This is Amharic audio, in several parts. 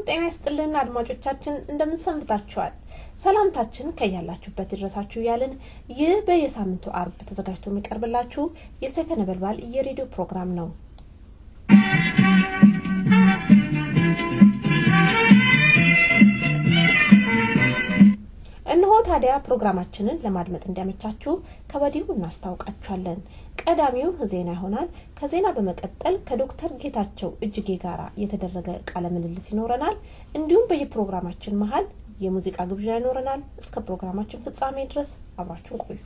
ጤና ይስጥልን አድማጮቻችን እንደምን ሰንብታችኋል ሰላምታችን ከያላችሁበት ይድረሳችሁ ያለን ይህ በየሳምንቱ አርብ ተዘጋጅቶ የሚቀርብላችሁ የሰይፈ ነበልባል የሬዲዮ ፕሮግራም ነው እነሆ ታዲያ ፕሮግራማችንን ለማድመጥ እንዲያመቻችሁ ከወዲሁ እናስታውቃችኋለን ቀዳሚው ዜና ይሆናል ከዜና በመቀጠል ከዶክተር ጌታቸው እጅጌ ጋራ የተደረገ ቃለ ምልልስ ይኖረናል እንዲሁም በየፕሮግራማችን መሃል የሙዚቃ ግብዣ ይኖረናል እስከ ፕሮግራማችን ፍጻሜ ድረስ አብራችሁን ቆዩ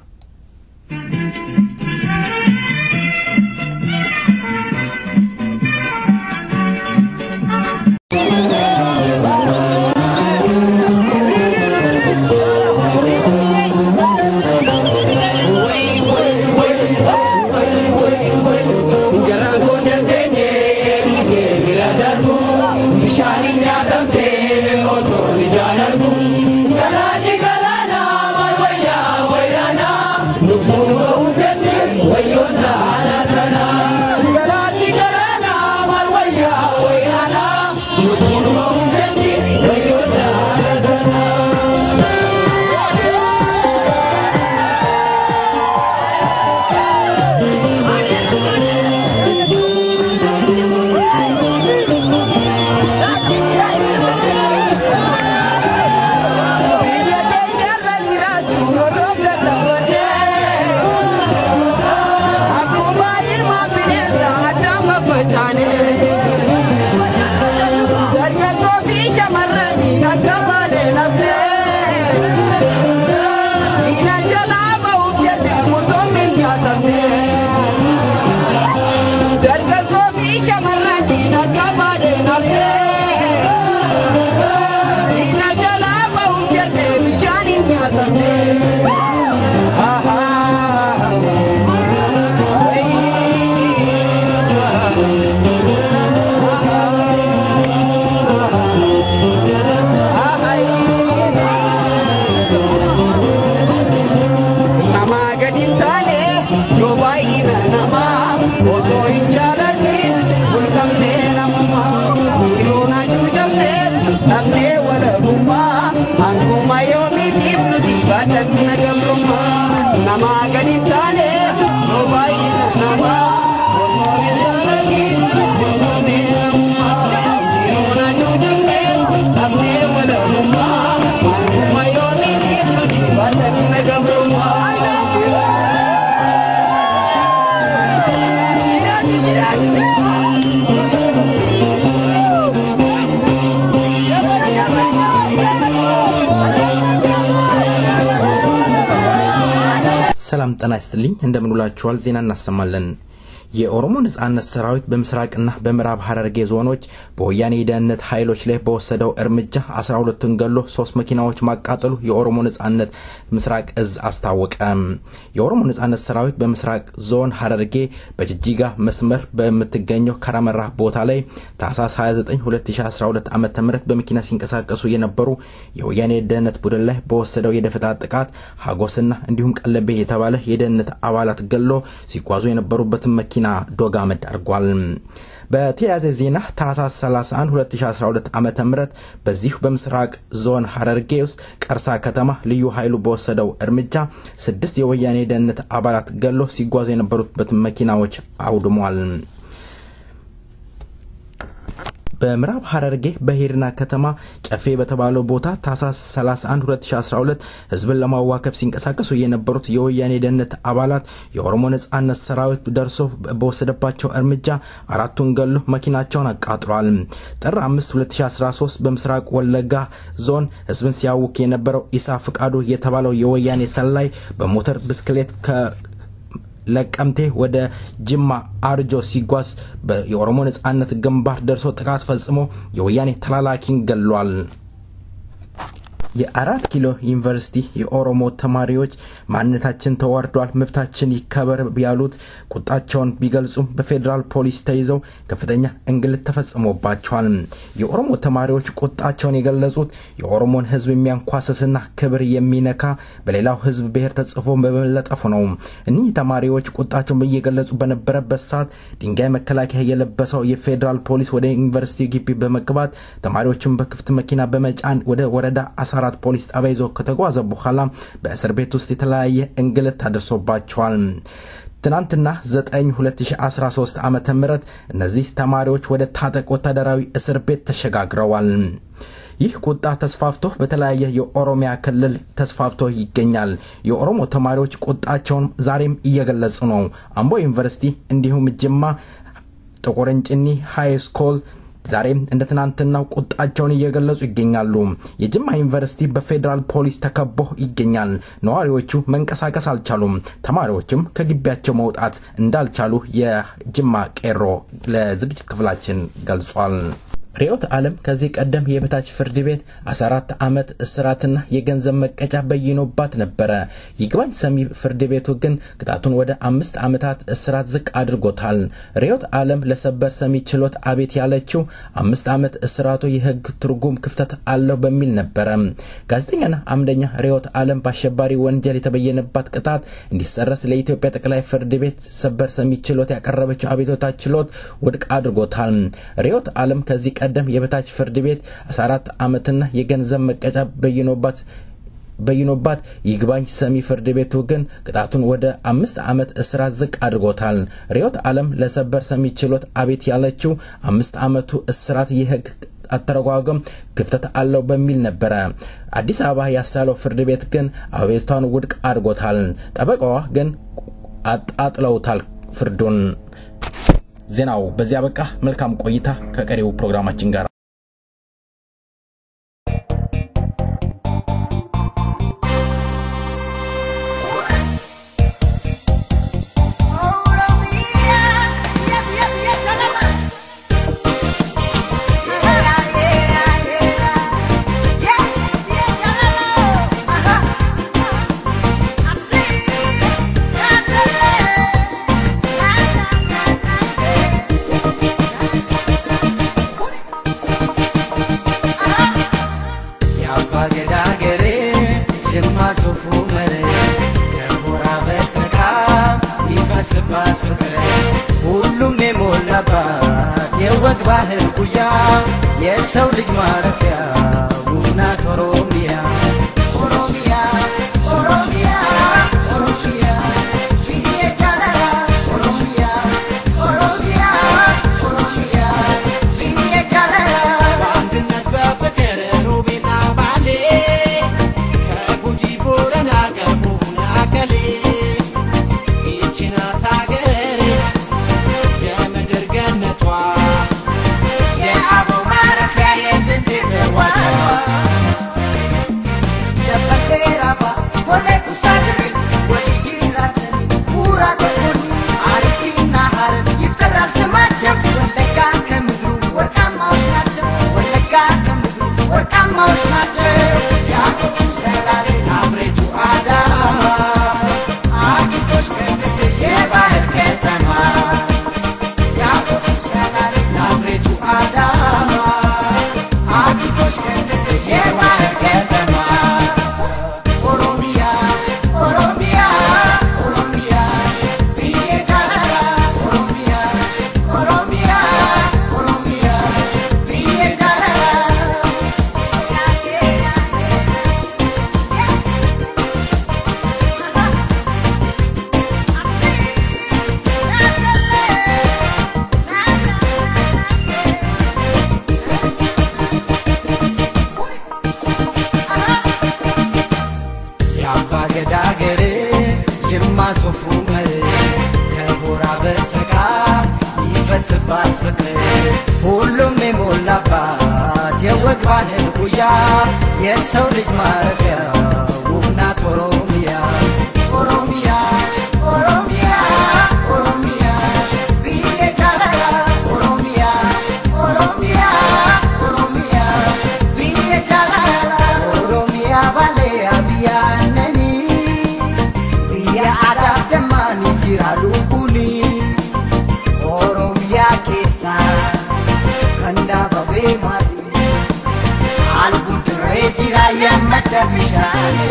ሰላም ጤና ይስጥልኝ እንደምን ውላችኋል ዜና እናሰማለን የኦሮሞ ነጻነት ሰራዊት በምስራቅና በምዕራብ ሐረርጌ ዞኖች በወያኔ ደህንነት ኃይሎች ላይ በወሰደው እርምጃ 12ን ገሎ 3 መኪናዎች ማቃጠሉ የኦሮሞ ነጻነት ምስራቅ እዝ አስታወቀ የኦሮሞ ነጻነት ሰራዊት በምስራቅ ዞን ሐረርጌ በጅጅጋ መስመር በመትገኘው ከራመራ ቦታ ላይ ታህሳስ 29 2012 ዓ.ም በመኪና ሲንቀሳቀሱ የነበሩ የወያኔ ደህንነት ቡድን ላይ በወሰደው የደፈጣ ጥቃት ሀጎስና እንዲሁም ቀለቤ የተባለ የደህንነት አባላት ገሎ ሲጓዙ የነበሩበት መኪና ዶጋመድ አርጓል በተያያዘ ዜና ታህሳስ 31 2012 ዓመተ ምህረት በዚህ በምስራቅ ዞን ሐረርጌ ውስጥ ቀርሳ ከተማ ልዩ ኃይሉ በወሰደው እርምጃ 6 የወያኔ ደህንነት አባላት ገሎ ሲጓዙ የነበሩበት መኪናዎች አውድሟል በምዕራብ ሐረርጌ በሄርና ከተማ ጨፌ በተባለው ቦታ ታህሳስ 31 2012 ህዝብን ለማዋከብ ሲንቀሳቀሱ የነበሩት የወያኔ ደህንነት አባላት የኦሮሞ ነጻነት ሰራዊት ደርሶ በወሰደባቸው እርምጃ 4ቱን ገሎ መኪናቸውን አቃጥሏል ጥር 5 2013 በምስራቅ ወለጋ ዞን ህዝብን ሲያውክ የነበረው ኢሳ ፍቃዱ የተባለው የወያኔ ሰላይ በሞተር ብስክሌት ለቀምቴ ወደ ጅማ አርጆ ሲጓዝ የኦሮሞ ነጻነት ግንባር ደርሶ ጥቃት ፈጽሞ የወያኔ ተላላኪን ገሏል የአራት ኪሎ ዩኒቨርሲቲ የኦሮሞ ተማሪዎች ማንነታችን ተዋርዷል መብታችን ይከበር ቢያሉት ቁጣቸውን ቢገልጹም በፌደራል ፖሊስ ተይዘው ከፍተኛ እንግልት ተፈጽሞባቸዋል። የኦሮሞ ተማሪዎች ቁጣቸውን የገለጹት የኦሮሞን ህዝብ የሚያንኳስስና ክብር የሚነካ በሌላው ህዝብ ብሔር ተጽፎ በመለጠፉ ነው። እነዚህ ተማሪዎች ቁጣቸውን በየገለጹ በነበረበት ሰዓት ድንጋይ መከላከያ የለበሰው የፌደራል ፖሊስ ወደ ዩኒቨርሲቲ ግቢ በመግባት ተማሪዎችን በክፍት መኪና በመጫን ወደ ወረዳ አሳራ ፖሊስ ጣቢያ ይዞ ከተጓዘ በኋላ በእስር ቤት ውስጥ የተለያየ እንግልት አድርሶባቸዋል። ትናንትና 9/2013 ዓመተ ምህረት እነዚህ ተማሪዎች ወደ ታጠቅ ወታደራዊ እስር ቤት ተሸጋግረዋል። ይህ ቁጣ ተስፋፍቶ በተለያየ የኦሮሚያ ክልል ተስፋፍቶ ይገኛል። የኦሮሞ ተማሪዎች ቁጣቸውን ዛሬም እየገለጹ ነው። አምቦ ዩኒቨርሲቲ እንዲሁም ጅማ ጥቁርንጭኒ ሃይ ስኩል ዛሬም እንደተናንተናው ቁጣቸውን እየገለጹ ይገኛሉ። የጅማ ዩኒቨርሲቲ በፌደራል ፖሊስ ተከቦ ይገኛል። ነዋሪዎቹ መንቀሳቀስ አልቻሉም። ተማሪዎችም ከግቢያቸው መውጣት እንዳልቻሉ የጅማ ቄሮ ለዝግጅት ክፍላችን ገልጿል። ሪዮት ዓለም ከዚህ ቀደም የበታች ፍርድ ቤት 14 ዓመት እስራትና የገንዘብ መቀጫ በይኖባት ነበር። ይግባኝ ሰሚ ፍርድ ቤቱ ግን ቅጣቱን ወደ 5 ዓመታት እስራት ዝቅ አድርጎታል። ሪዮት ዓለም ለሰበር ሰሚ ችሎት አቤት ያለችው 5 ዓመት እስራቱ የህግ ትርጉም ክፍተት አለው በሚል ነበር። ጋዜጠኛና አምደኛ ሪዮት ዓለም በአሸባሪ ወንጀል የተበየነባት ቅጣት እንዲሰረዝ ለኢትዮጵያ ጠቅላይ ፍርድ ቤት ሰበር ሰሚ ችሎት ያቀረበችው አቤቱታ ችሎት ውድቅ አድርጎታል። ሪዮት ዓለም ከዚህ ቀደም የበታች ፍርድ ቤት 14 ዓመትና የገንዘብ መቀጫ በይኖባት ይግባኝ ሰሚ ፍርድ ቤቱ ግን ቅጣቱን ወደ 5 ዓመት እስራት ዝቅ አድርጎታል። ሪዮት ዓለም ለሰበር ሰሚ ችሎት አቤት ያለችው 5 ዓመቱ እስራት የህግ አተረጓጎም ክፍተት አለው በሚል ነበር። አዲስ አበባ ያሳለው ፍርድ ቤት ግን አቤቱታውን ውድቅ አድርጎታል። ጠበቃዋ ግን አጣጥለውታል ፍርዱን። ዜናው በዚያ በቃ። መልካም ቆይታ ከቀሪው ፕሮግራማችን ጋር። የሰው ልጅ ማረፊያ ውብናት ኦሮሚያ ኦሮሚያ ኦሮሚያ ኦሮሚያ ይየቻላ ኦሮሚያ ኦሮሚያ ኦሮሚያ ይየቻላ አንድነት በፍቅር ሮቤና ባሌ ከጉጂ ቦረና ከቡና ከሌ ይችና ታገሬ የምድር ገነቷ የሰው ልጅ ማረፊያ ውብናት ኦሮሚያ ኦሮሚያ ኦሮሚያ ኦሮሚያ ቢየቻላ ኦሮሚያ ኦሮሚያ ኦሮሚያ ቢየቻላ ኦሮሚያ adabishane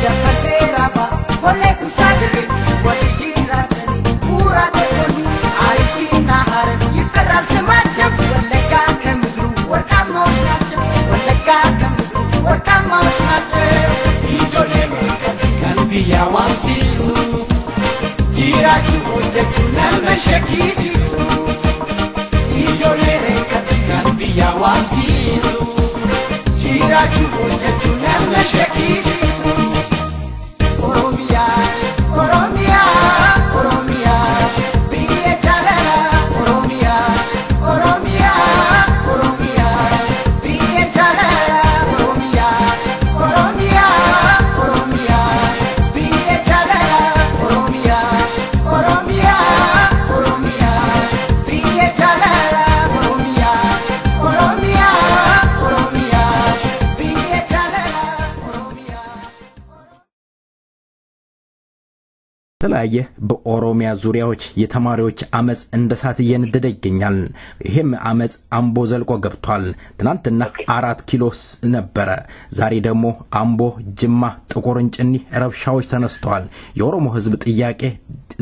Jafatera ba Kole kusadri Wali jiratani Pura tekoni Arisina hare Yikarar semacam Walega kemudru Warka mausnace Walega kemudru Warka mausnace Ijole meka Kanbiya wamsisu Jiraju ojeju Namashakisisu Ijole meka Kanbiya wamsisu Jiraju ojeju Namashakisisu Oromia, Oromia, Oromia, Biye Jalala, Oromia, Oromia, Oromia, Biye Jalala, Oromia, Oromia, Oromia, Biye Jalala, Oromia, Oromia, Oromia, Biye Jalala, Oromia, Oromia, Oromia, Biye Jalala, Oromia. ተላየ በኦሮሚያ ዙሪያዎች የተማሪዎች አመጽ እንደሳት እየነደደ ይገኛል። ይሄም አመጽ አምቦ ዘልቆ ገብቷል። ትናንትና 4 ኪሎስ ነበረ። ዛሬ ደግሞ አምቦ፣ ጅማ፣ ጥቁርንጭኒ ረብሻዎች ተነስተዋል። የኦሮሞ ህዝብ ጥያቄ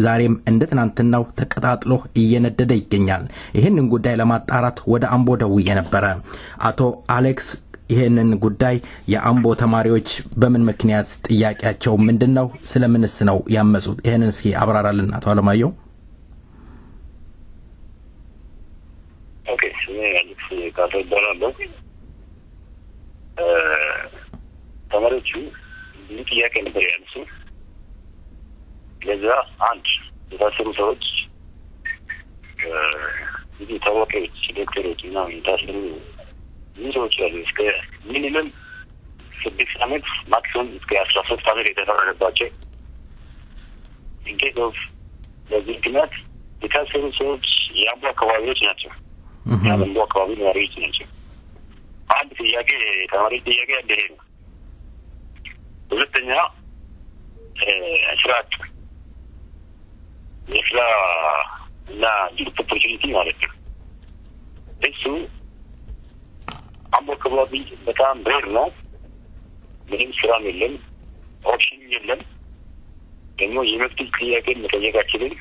ዛሬም እንደ ትናንትናው ተቀጣጥሎ እየነደደ ይገኛል። ይሄንን ጉዳይ ለማጣራት ወደ አምቦ ደውዬ ነበር። አቶ አሌክስ ይሄንን ጉዳይ የአምቦ ተማሪዎች በምን ምክንያት ጥያቄያቸው ምንድነው ስለምንስ ነው ያመጹት ይሄንን እስኪ አብራራልን አቶ አለማየሁ። ኦኬ አሌክስ ካተባራለሁ ተማሪዎቹ ብዙ ጥያቄ ነበር ያነሱ። ለዛ አንድ የታሰሩ ሰዎች ብዙ ታዋቂዎች ዶክተሮች እና የታሰሩ ብዙዎች አሉ። እስከ ሚኒመም 6 ዓመት ማክሲመም እስከ 13 ዓመት የተፈረደባቸው ኢንኬዝ ኦፍ ለዚህ ምክንያት የታሰሩ ሰዎች የአምቦ አካባቢዎች ናቸው። የአምቦ አካባቢ ነዋሪዎች ናቸው። አንድ ጥያቄ ተማሪ ጥያቄ ያለ ይሄ ነው። ሁለተኛ ስርዓት የስራ እና ጆብ ኦፖርቹኒቲ ማለት ነው። እሱ አምቦ አካባቢ በጣም ሬር ነው። ምንም ስራ የለም፣ ኦፕሽን የለም። ደግሞ የመብት ጥያቄ መጠየቃችንን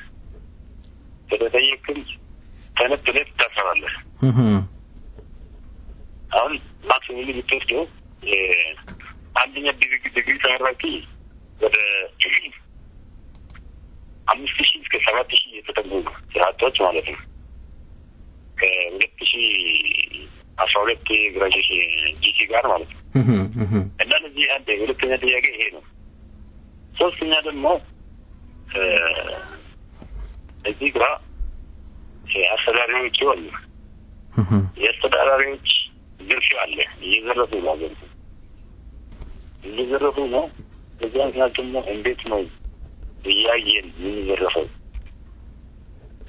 ከተጠየቅን ተነጥለህ ትታሰራለህ። አሁን ማክሲመም የምትወስደው አንደኛ ዲግሪ ተመራቂ ወደ 5,000 እስከ 7,000 የተጠጉ ስርዓቶች ማለት ነው። ከ2012 ግራጁዌሽን ጂሲ ጋር ማለት ነው። እና ለዚህ አንድ ሁለተኛ ጥያቄ ይሄ ነው። ሶስተኛ ደግሞ እዚህ ጋር አስተዳዳሪዎች አሉ። የአስተዳዳሪዎች ዝርፊያ አለ። እየዘረፉ ነው። በዚያ ምክንያት ደግሞ እንዴት ነው እያየን የሚዘረፈው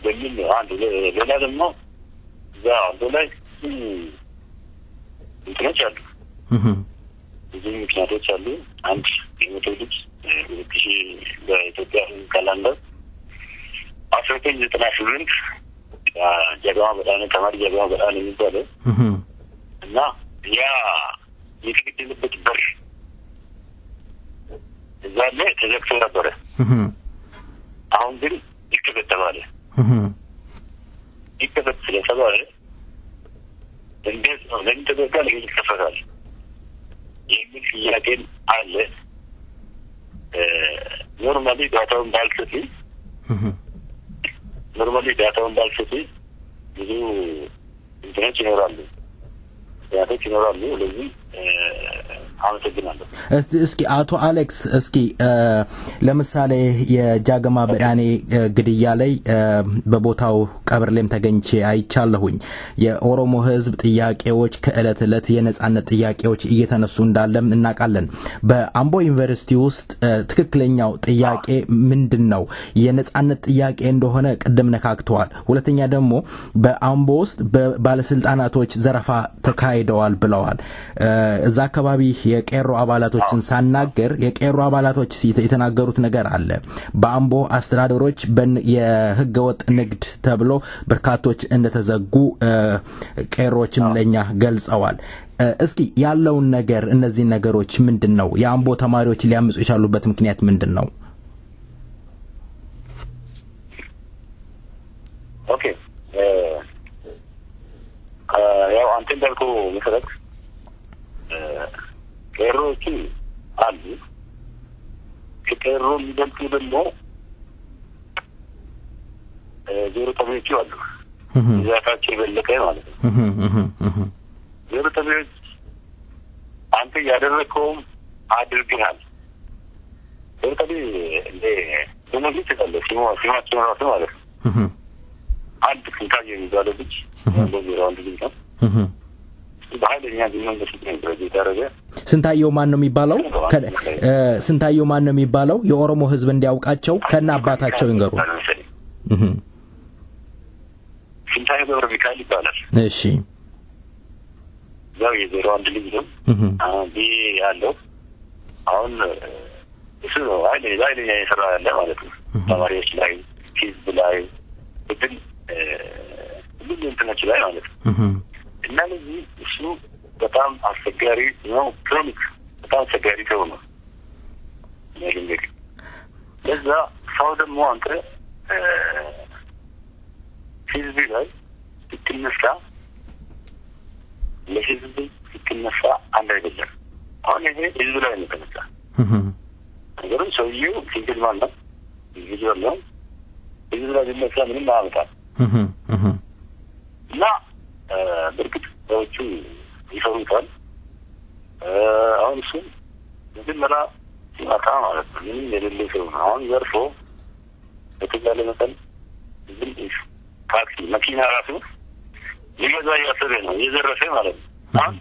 በሚል አንድ ሌላ ደግሞ እዛ ላይ እንትኖች አሉ። ብዙ ምክንያቶች አሉ። አንድ የሞተው ልጅ 2000 በኢትዮጵያ ካላንደር 1998 ጀግባ በጣም ተማሪ ጀግባ በጣም የሚባለው እና ያ የተገደለበት በር እዛ ላይ ተዘግቶ ነበረ። አሁን ግን ይከፈት ተባለ። ይከፈት ስለተባለ እንዴት ነው ለምን ተዘጋ? ለምን ይከፈታል የሚል ጥያቄ አለ። ኖርማሊ ዳታውን ባልሰጥ ብዙ እንትኖች ይኖራሉ። ለዚህ አመሰግናለሁ። እስኪ አቶ አሌክስ እስኪ ለምሳሌ የጃገማ በዳኔ ግድያ ላይ በቦታው ቀብር ላይም ተገኝቼ አይቻለሁኝ። የኦሮሞ ህዝብ ጥያቄዎች ከእለት እለት የነጻነት ጥያቄዎች እየተነሱ እንዳለም እናቃለን። በአምቦ ዩኒቨርሲቲ ውስጥ ትክክለኛው ጥያቄ ምንድነው? የነጻነት ጥያቄ እንደሆነ ቀደም ነካክተዋል። ሁለተኛ ደግሞ በአምቦ ውስጥ በባለስልጣናቶች ዘረፋ ተካሂደዋል ብለዋል። እዛ አካባቢ የቄሮ አባላቶችን ሳናገር የቄሮ አባላቶች የተናገሩት ነገር አለ። በአምቦ አስተዳደሮች የህገወጥ ንግድ ተብሎ በርካቶች እንደተዘጉ ቄሮችም ለኛ ገልጸዋል። እስኪ ያለውን ነገር እነዚህ ነገሮች ምንድነው የአምቦ ተማሪዎች ሊያምጹ ይቻሉበት ምክንያት ምንድነው? ኦኬ ያው አንተ እንዳልከው መሰረት ቄሮቹ አሉ ከቄሮ የሚበልጡ ደግሞ ዜሮ ተማሪዎች አሉ ዛታቸው በለቀ ማለት ነው ዜሮ ተማሪዎች አንተ ያደረከው አድርገሃል ዜሮ እንደ ደሞዝ ይችላል ሲማቸው ራሱ ማለት ነው አንድ ክንታዬ የሚባለው ልጅ እንደዚህ አንድ ልጅ ነው በኃይለኛ ዲሞክራሲ ፕሮጀክት ያደረገ ስንታየው ማን ነው የሚባለው? ስንታየው ማን ነው የሚባለው? የኦሮሞ ህዝብ እንዲያውቃቸው ከና አባታቸው ይንገሩ። ስንታየው ገብረ ሚካኤል ይባላል። እሺ ያው የዜሮ አንድ ልጅ ነው። ያለው አሁን እሱ ነው ኃይለኛ የሰራ ያለ ማለት ነው። ተማሪዎች ላይ ህዝብ ላይ ግን ሁሉም እንትኖች ላይ ማለት ነው። እና ለዚህ እሱ በጣም አስቸጋሪ ነው። ክሮኒክ በጣም አስቸጋሪ ነው። ለዛ ሰው ደግሞ አንተ ህዝብ ላይ ስትነሳ ለህዝብ ስትነሳ አንድ አይደለም። አሁን ይሄ ህዝብ ላይ ነው የተነሳ ነገሩ ሰውዬው ሲንግል ማን ነው ህዝብ ነው ህዝብ ላይ ሊነሳ ምንም አያመጣም እና በርግጥ ሰዎቹ ይፈሩታል። አሁን እሱ መጀመሪያ ሲመጣ ማለት ነው ምንም የሌለ ሰው ነው። አሁን ዘርፎ በተቻለ መጠን ዝም ታክሲ መኪና ራሱ ሊገዛ እያሰበ ነው እየዘረፈ ማለት ነው። አሁን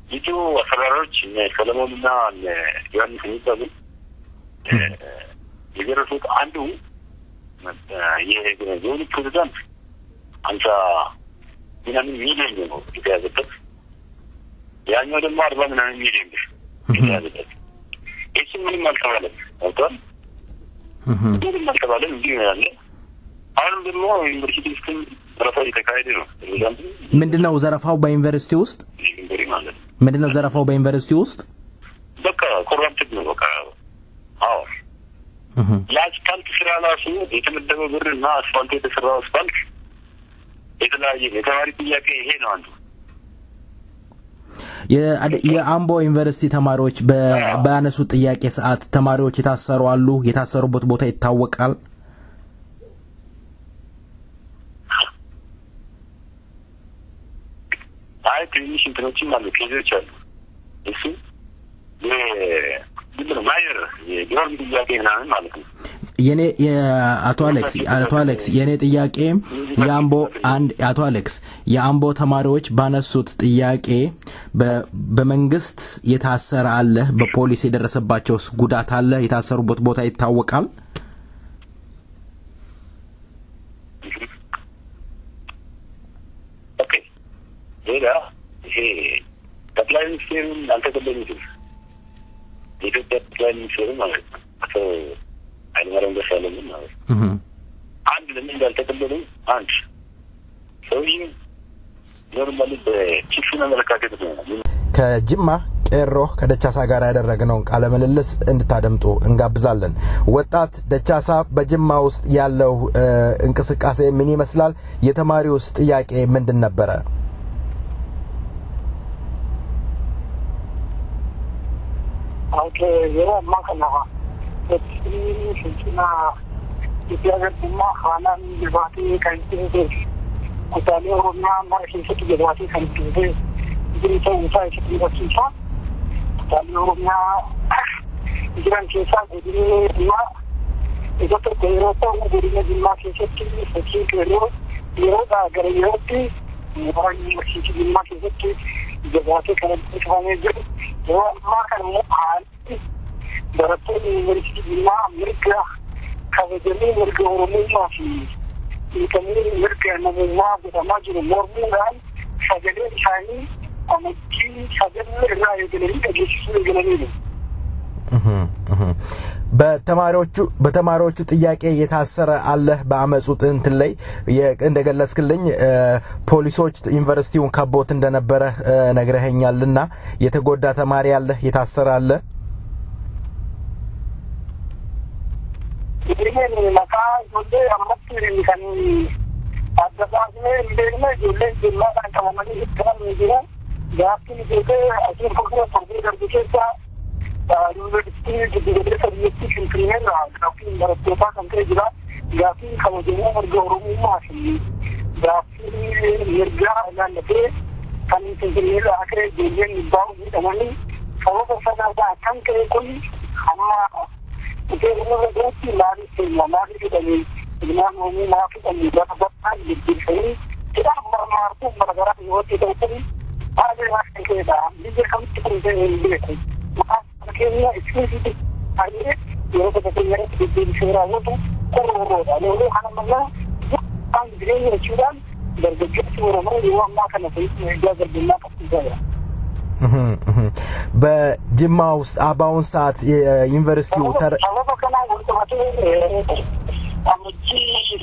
ልጁ አሰራሮች ሰለሞንና ዮሐንስ የሚባሉ የዘረፉት አንዱ የዞኑ ፕሬዚዳንት አንተ ምናምን ሚሊዮን ነው የተያዘበት ያኛው ደግሞ 40 ምናምን ሚሊዮን ብር የተያዘበት እሱ ምንም አልተባለም ወጥቷል ምንም አልተባለም እንዲህ ያለ አሁን ደግሞ ዩኒቨርሲቲ ውስጥ ዘረፋው እየተካሄደ ነው። ምንድነው ዘረፋው በዩኒቨርሲቲ ውስጥ? ምንድነው ዘረፋው በዩኒቨርሲቲ ውስጥ? በቃ ኮራፕት ነው በቃ አዎ የአስፋልት ስራ ራሱ የተመደበው ብርና አስፋልት የተሰራው አስፋልት የተለያየ የተማሪ ጥያቄ ይሄ ነው አንዱ። የአምቦ ዩኒቨርሲቲ ተማሪዎች በአነሱ ጥያቄ ሰዓት ተማሪዎች የታሰሩ አሉ። የታሰሩበት ቦታ ይታወቃል። አይ ትንሽ እንትኖችም አሉ ኬዞች አሉ። እሱ የድሮ ማየር የግሮም ጥያቄ ምናምን ማለት ነው። የኔ አቶ አሌክስ የኔ ጥያቄ የአምቦ ተማሪዎች ባነሱት ጥያቄ በመንግስት የታሰረ አለ? በፖሊስ የደረሰባቸው ጉዳት አለ? የታሰሩበት ቦታ ይታወቃል? ኦኬ ሌላ ይሄ ጠቅላይ ሚኒስትሩን አልተቀበሉትም። የኢትዮጵያ ጠቅላይ ሚኒስትሩ ማለት ነው አቶ አይማራም ደሳለኝ ማለት አንድ ለምን እንዳልተቀበሉ አንድ ሰውዬ ኖርማሊ በቺፍና መለካከት ነው። ከጅማ ቄሮ ከደቻሳ ጋር ያደረግነው ቃለ ምልልስ እንድታደምጡ እንጋብዛለን። ወጣት ደቻሳ በጅማ ውስጥ ያለው እንቅስቃሴ ምን ይመስላል? የተማሪውስ ጥያቄ ምንድን ነበረ? ኦኬ የማከና ስልጥና ኢትዮጵያና ኻላን ዲባቲ ካንቲኔ ኩታሌ ኦሮሚያ ማርኬት ዲባቲ ካንቲኔ ድሪቶ ውሳይ ሲጥሪባችንሳ ኩታሌ ኦሮሚያ ጅራን ኬሳ ጉዲና ኢትዮጵያ ከዩሮፓ ጉዲና ጅማ ኬሰቲ ሰጪ ከሎ የሮዳ ገረየውቲ ወራኝ ማርኬት ጅማ ኬሰቲ ዲባቲ ካንቲኔ ካኔጅ የማከና አል በረቶኒ ዩኒቨርሲቲ ጅማ ምርጋ ከበጀኒ ምርጋ ኦሮሚያ ፊ ከሚል ምርጋ ነሙማ በማጅኑ ሞርሙራን ሸገሌ ሻኒ አመቺ ሸገሌ እና የገለኒ ከጂሱ የገለኒ ነው። በተማሪዎቹ ጥያቄ የታሰረ አለ በአመጹ እንት ላይ እንደገለጽክልኝ ፖሊሶች ዩኒቨርሲቲውን ከቦት እንደነበረ ነግረኸኛልና የተጎዳ ተማሪ አለ የታሰረ አለ ይሄን ለካ ወደ አመት ይልካን አደባባይ እንደነ ጆሌ ጅማ ተቀመመ ይተናል ይገራ ያክል ጀተ አሽር ኮኮ ፎርዲ ደርቢከታ ዩኒቨርሲቲ ዲግሪ ሰርቲፊኬት ክሪሚናል አውቂ እንደረቶታ ከንከ ይገራ ያክል ከወጀሙ ወርገሩሙ ማሽ ያክል ይርጋ ያለፈ ከንቲንግል አክሬ ጀን ይባው ይተናል ከወደ ፈዳዳ ከንከ ይቆይ አማ ይገርሙ ወደቲ ማሪት ማሪት ደኒ ኢማም ሆኑ ማፊ እንደበጣም ይድልኝ ከዳም ማርቱ መረጋራት ይወጥ ይተውኩኝ አለ ማከዳ ዲጀ ከምት እንደዚህ ማከኛ እስኪ አለ የወደተኛ ዲጀ ሸራውቱ ቆሮሮ አለ ሐናመላ አንድ ግሬ ይችላል በርግጥ ወረማ ይዋማ ከነፈይ ይያዘብና ከፍተኛ በጅማ ውስጥ አባውን ሰዓት የዩኒቨርሲቲው አወቀና ወጥቶ አመጂ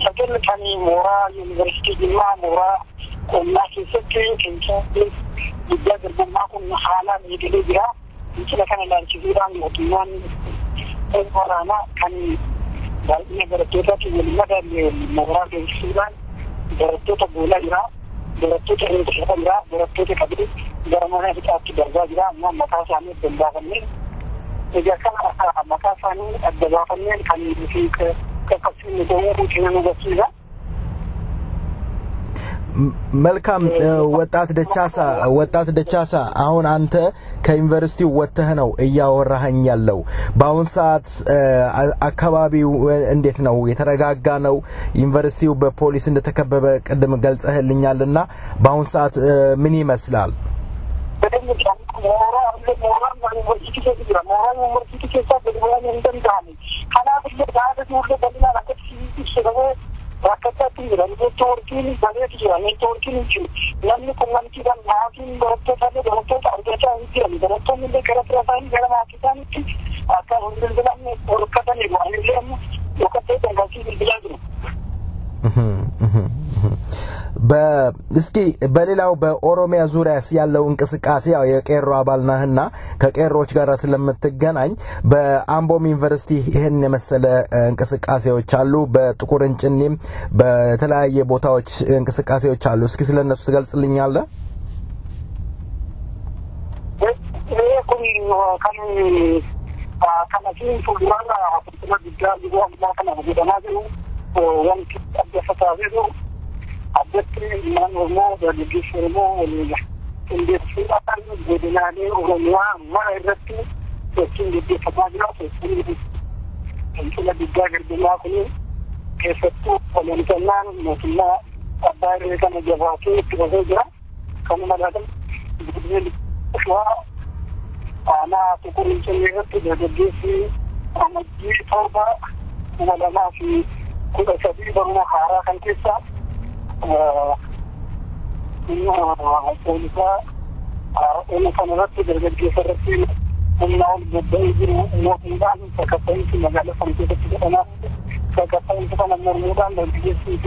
ሰከለ ካኒ ሞራ ዩኒቨርሲቲ ጅማ ሞራ ቆላሽ ሰከ ከንቻት ይያዘር በማቁን ሐላን ይገለግራ ይችላል ላንቺ ዙራን ወጥቷን ወራና ካኒ ባልኛ በረቶታ ይልማዳል ሞራ ደንሲላን በረቶታ ጎላይራ በረቶታ እንተሽራ በረቶታ ከብድ ገርማና ፍጣት ደርጋጅራ እና መካሳኔ ደንባፈኔ እያከና መካሳኔ አደባፈኔ ካኒፊ ከከፍኝ ደውሩ ኪነኑ በሲዛ መልካም ወጣት ደቻሳ አሁን አንተ ከዩኒቨርሲቲው ወጥተህ ነው እያወራኸኝ ያለው በአሁን ሰዓት አካባቢው እንዴት ነው የተረጋጋ ነው ዩኒቨርሲቲው በፖሊስ እንደተከበበ ቀደም ገልጸህልኛልና በአሁን ሰዓት ምን ይመስላል rakatati rango torkin balet jane torkin ju namni komanti dan maakin borto tale borto tarjata inti borto minde karatra tan gara maakitan ki aka hundin dalam orkata ni walilam lokate dangaki bilagru በእስኪ በሌላው በኦሮሚያ ዙሪያ ያለው እንቅስቃሴ ያው የቄሮ አባል ነህና ከቄሮች ጋር ስለምትገናኝ በአምቦም ዩኒቨርሲቲ ይሄን የመሰለ እንቅስቃሴዎች አሉ በጥቁር እንጭኒም በተለያየ ቦታዎች እንቅስቃሴዎች አሉ እስኪ ስለነሱ ትገልጽልኛለህ ከነዚህ ፉልማና ተመድጋ ሊሆን ማከና ወደናዘው ወንክ ተፈታዘው አበትሪ ማን ሆኖ በልጅሽ ሆኖ ወልያ እንዴት ሲጣጣሉ ጎድናኔ ኦሮሚያ ማይረቱ ሰችን ልጅ ተማግራ ሰችን እንትን ለዲጋገር በማኩኒ ከሰጡ ኮሜንተናን ሞትና አባሪ ከመጀባቱ ተወዘራ ከመላደም ግድል ሸዋ አና ተቆሪን ጨምረቱ በደግሲ አመጂ ተውባ ወለማፊ ኩለሰቢ በመ ሐራ ከንቴሳ ፖሊሳ እኔ ከመረጥ ደረጃ የሰረች እናው በደይሩ ነው እንዳን ተከታይት መጋለፍ አንተት ተና ተከታይት ተነመር ሙዳን ለዲሲዲ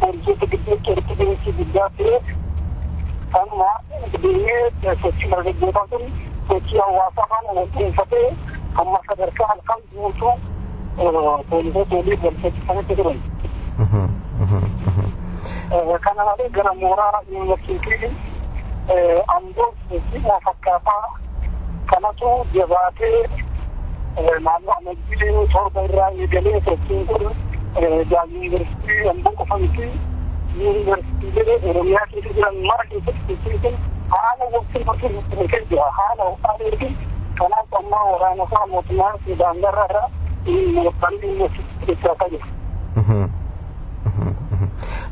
ፖሊሱ ትግብት ተርትብት ጉዳት አማ ዲኔ ተሰች መረጃታቱን ኮቺያ ዋሳፋና ወጥፈቴ አማ ከደርካ አልካም ሞቱ ፖሊሱ ቶሊ በልፈት ተነተረኝ kanale gara mora university ambo sima fakata kanato jabate manu amajili thorbaira yegale sokingur ja university ambo kofanti university de oromia ki gran mark institution hala wakti wakti ke hala ukale kana tamma orana sa motna sidangara in motandi university tsakaje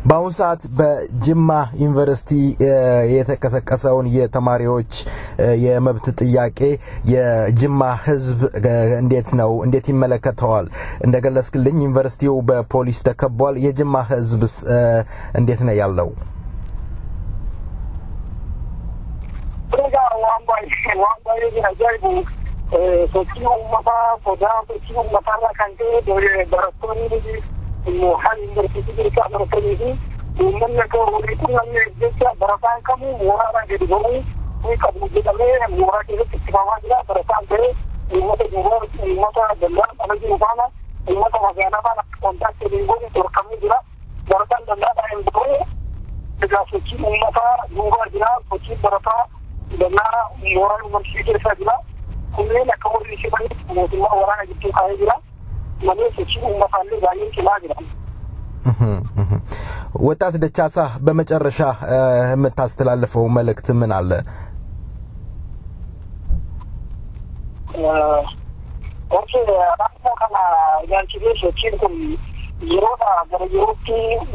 በአሁን ሰዓት በጅማ ዩኒቨርሲቲ የተከሰከሰውን የተማሪዎች የመብት ጥያቄ የጅማ ህዝብ እንዴት ይመለከተዋል እንደገለጽክልኝ ዩኒቨርሲቲው በፖሊስ ተከቧል የጅማ ህዝብስ እንዴት ነው ያለው ዋንባይ ያጃይቡ sochii uummataa sodaa sochii uummataa kan ta'e barattoonni immoo yuunivarsiitii keessaa baratanii fi uummanni akka waliin qunnamne jecha barataan kamuu mooraadhaan gadi ba'uu ni qabu jedhamee mooraa keessatti ittifamaa jira. Barataan ta'e uummata duubaa uummata dallaa ala jiru faana uummata magaalaa faana kontaaktii dhiigoon dorkamee jira. Barataan dallaadhaan hin ba'uu egaa sochii uummataa duubaa jira. Sochii barataa dallaa mooraa yuunivarsiitii keessaa jira. Kunneen akka warri shibanitti mootummaa waraana gidduu kaa'ee jira. Malee sochii uummataallee baay'ee cimaa jira. ወጣት ደቻሳ በመጨረሻ የምታስተላልፈው መልእክት ምን አለ? ኦኬ አራቱ ከና ያንቺ ሶቺን ኩን የሮዳ ገረዮቲ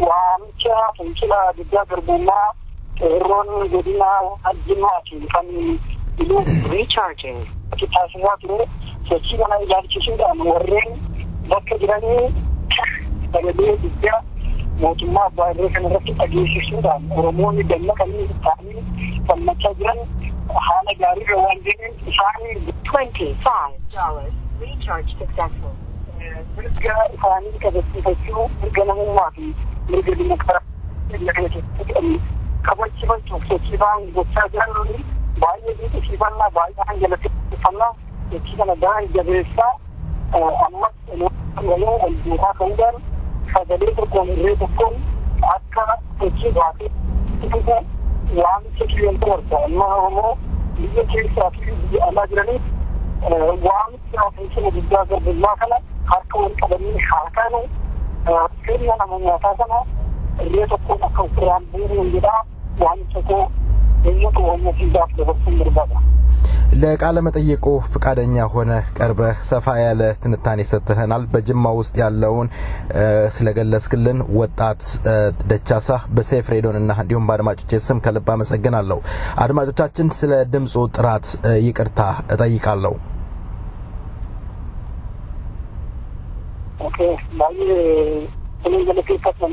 ዋምቻ ፍንችላ ድጋ ገርቡማ ሮን ጎዲና አጅማ ከን ይሉ ሪቻርጂንግ ኪታስዋ ትሩ ሶቺ ከና ያንቺ ሲዳ ወሬን በከጅራኒ በገዴ ድጋ mootummaa abbaa irree kana irratti dhageessisuudhaan Oromoonni dammaqanii ta'anii falmachaa jiran haala gaariirra waan deemeef isaanii $25 recharge successful. Mirga isaanii kabachiifachuu mirga namummaa fi mirga dimokiraasii biyya kana keessatti kabachiifachuuf sochii isaan gochaa jiran baay'ee dinqisiifannaa baay'ee galateeffannaa sochii kana daan jabeessaa ammas yeroo wal duukaa ka'uudhaan sagalee tokkoon irree tokkoon akka sochii baatee dhufu waamicha kiyyootu warta amma Oromoo biyya keessaa fi biyya alaa jiraniif waamicha ofiisuma guddaa garbummaa kana harka wal qabanii harkaan sirna nama nyaataa kana irree tokkoon akka ofirraan buuruun jedhaa waamicha koo eenyutu ኦሮሞፊዛፍ ለበኩል ምርባታ ለቃለ መጠየቁ ፍቃደኛ ሆነ ቀርበ ሰፋ ያለ ትንታኔ ሰጥተናል። በጅማ ውስጥ ያለውን ስለገለጽክልን ወጣት ደቻሳ በሴፍ ሬዲዮንና እንዲሁም በአድማጮች ስም ከልብ አመሰግናለሁ። አድማጮቻችን ስለ ድምጹ ጥራት ይቅርታ እጠይቃለሁ። ኦኬ ባይ ስለገለጽከት ነው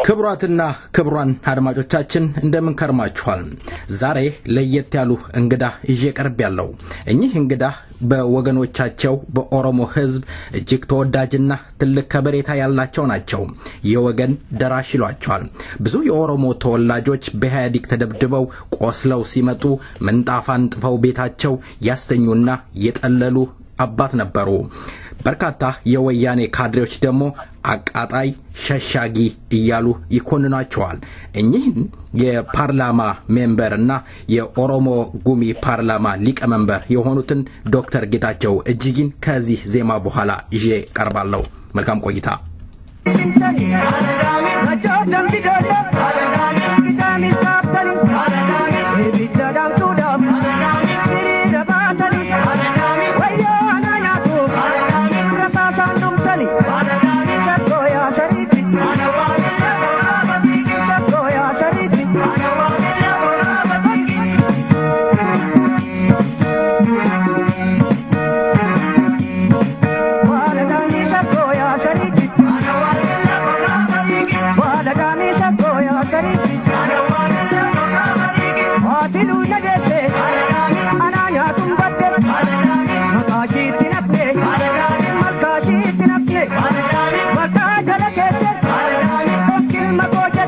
ክብራትና ክብራን አድማጮቻችን እንደምን ከርማችኋል? ዛሬ ለየት ያሉ እንግዳ ይዤ ቀርብ ያለው እኚህ እንግዳ በወገኖቻቸው በኦሮሞ ህዝብ እጅግ ተወዳጅና ትልቅ ከበሬታ ያላቸው ናቸው። የወገን ደራሽ ይሏቸዋል። ብዙ የኦሮሞ ተወላጆች በኢህአዴግ ተደብድበው ቆስለው ሲመጡ ምንጣፍ አንጥፈው ቤታቸው ያስተኙና የጠለሉ አባት ነበሩ። በርካታ የወያኔ ካድሬዎች ደግሞ አቃጣይ ሸሻጊ እያሉ ይኮንናቸዋል። እኚህን የፓርላማ ሜምበርና የኦሮሞ ጉሚ ፓርላማ ሊቀመንበር የሆኑትን ዶክተር ጌታቸው እጅጊን ከዚህ ዜማ በኋላ ይዤ ቀርባለሁ። መልካም ቆይታ። Makka jala keessa, kilma koja.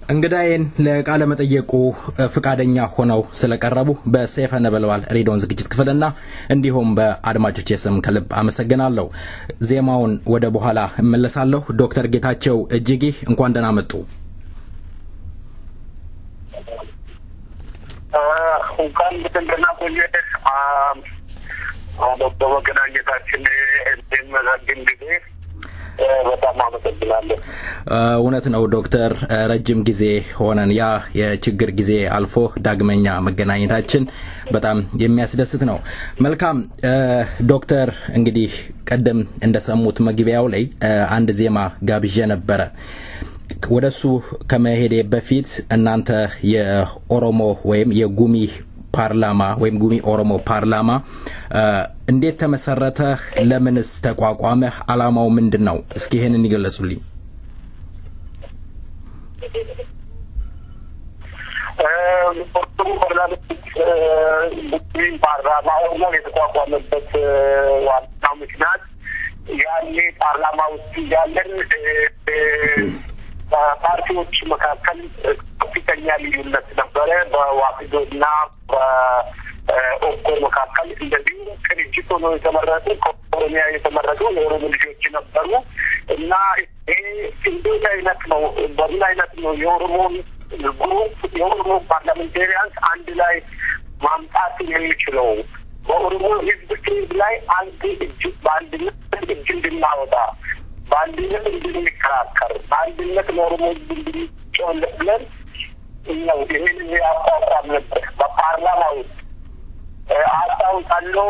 እንግዳዬን ለቃለ መጠየቁ ፍቃደኛ ሆነው ስለቀረቡ በሰይፈ ነበልባል ሬዲዮን ዝግጅት ክፍልና እንዲሁም በአድማጮች ስም ከልብ አመሰግናለሁ። ዜማውን ወደ በኋላ እመለሳለሁ። ዶክተር ጌታቸው እጅጌ እንኳን ደህና መጡ። እንኳን ደህና ቆየህ። ዶክተር መገናኘታችን እንደመዛግን ጊዜ በጣም አመሰግናለሁ። እውነት ነው ዶክተር፣ ረጅም ጊዜ ሆነን ያ የችግር ጊዜ አልፎ ዳግመኛ መገናኘታችን በጣም የሚያስደስት ነው። መልካም ዶክተር፣ እንግዲህ ቀደም እንደሰሙት መግቢያው ላይ አንድ ዜማ ጋብዤ ነበረ። ወደሱ ከመሄዴ በፊት እናንተ የኦሮሞ ወይም የጉሚ ፓርላማ ወይም ጉሚ ኦሮሞ ፓርላማ እንዴት ተመሰረተ? ለምንስ ተቋቋመ? አላማው ምንድነው? እስኪ ይሄንን ይገለጹልኝ። ፓርላማው ነው የተቋቋመበት ዋናው ምክንያት ያኔ ፓርላማ ውስጥ ያለን ፓርቲዎች መካከል ከፍተኛ ልዩነት ነበረ። በዋፊዶና በኦኮ መካከል እንደዚህ ቅንጅት ሆኖ የተመረጡ ከኦሮሚያ የተመረጡ የኦሮሞ ልጆች ነበሩ እና ይሄ እንዴት አይነት ነው በምን አይነት ነው የኦሮሞን ግሩፕ የኦሮሞ ፓርላሜንታሪያንስ አንድ ላይ ማምጣት የሚችለው በኦሮሞ ህዝብ ክልል ላይ አንድ እጅ በአንድነት እጅ እንድናወጣ በአንድነት እንድንከራከር በአንድነት ለኦሮሞ ህዝብ እንድንጮህለት ብለን ነው ይህንን ያቋቋም ነበር። በፓርላማ ውስጥ አስታውሳለሁ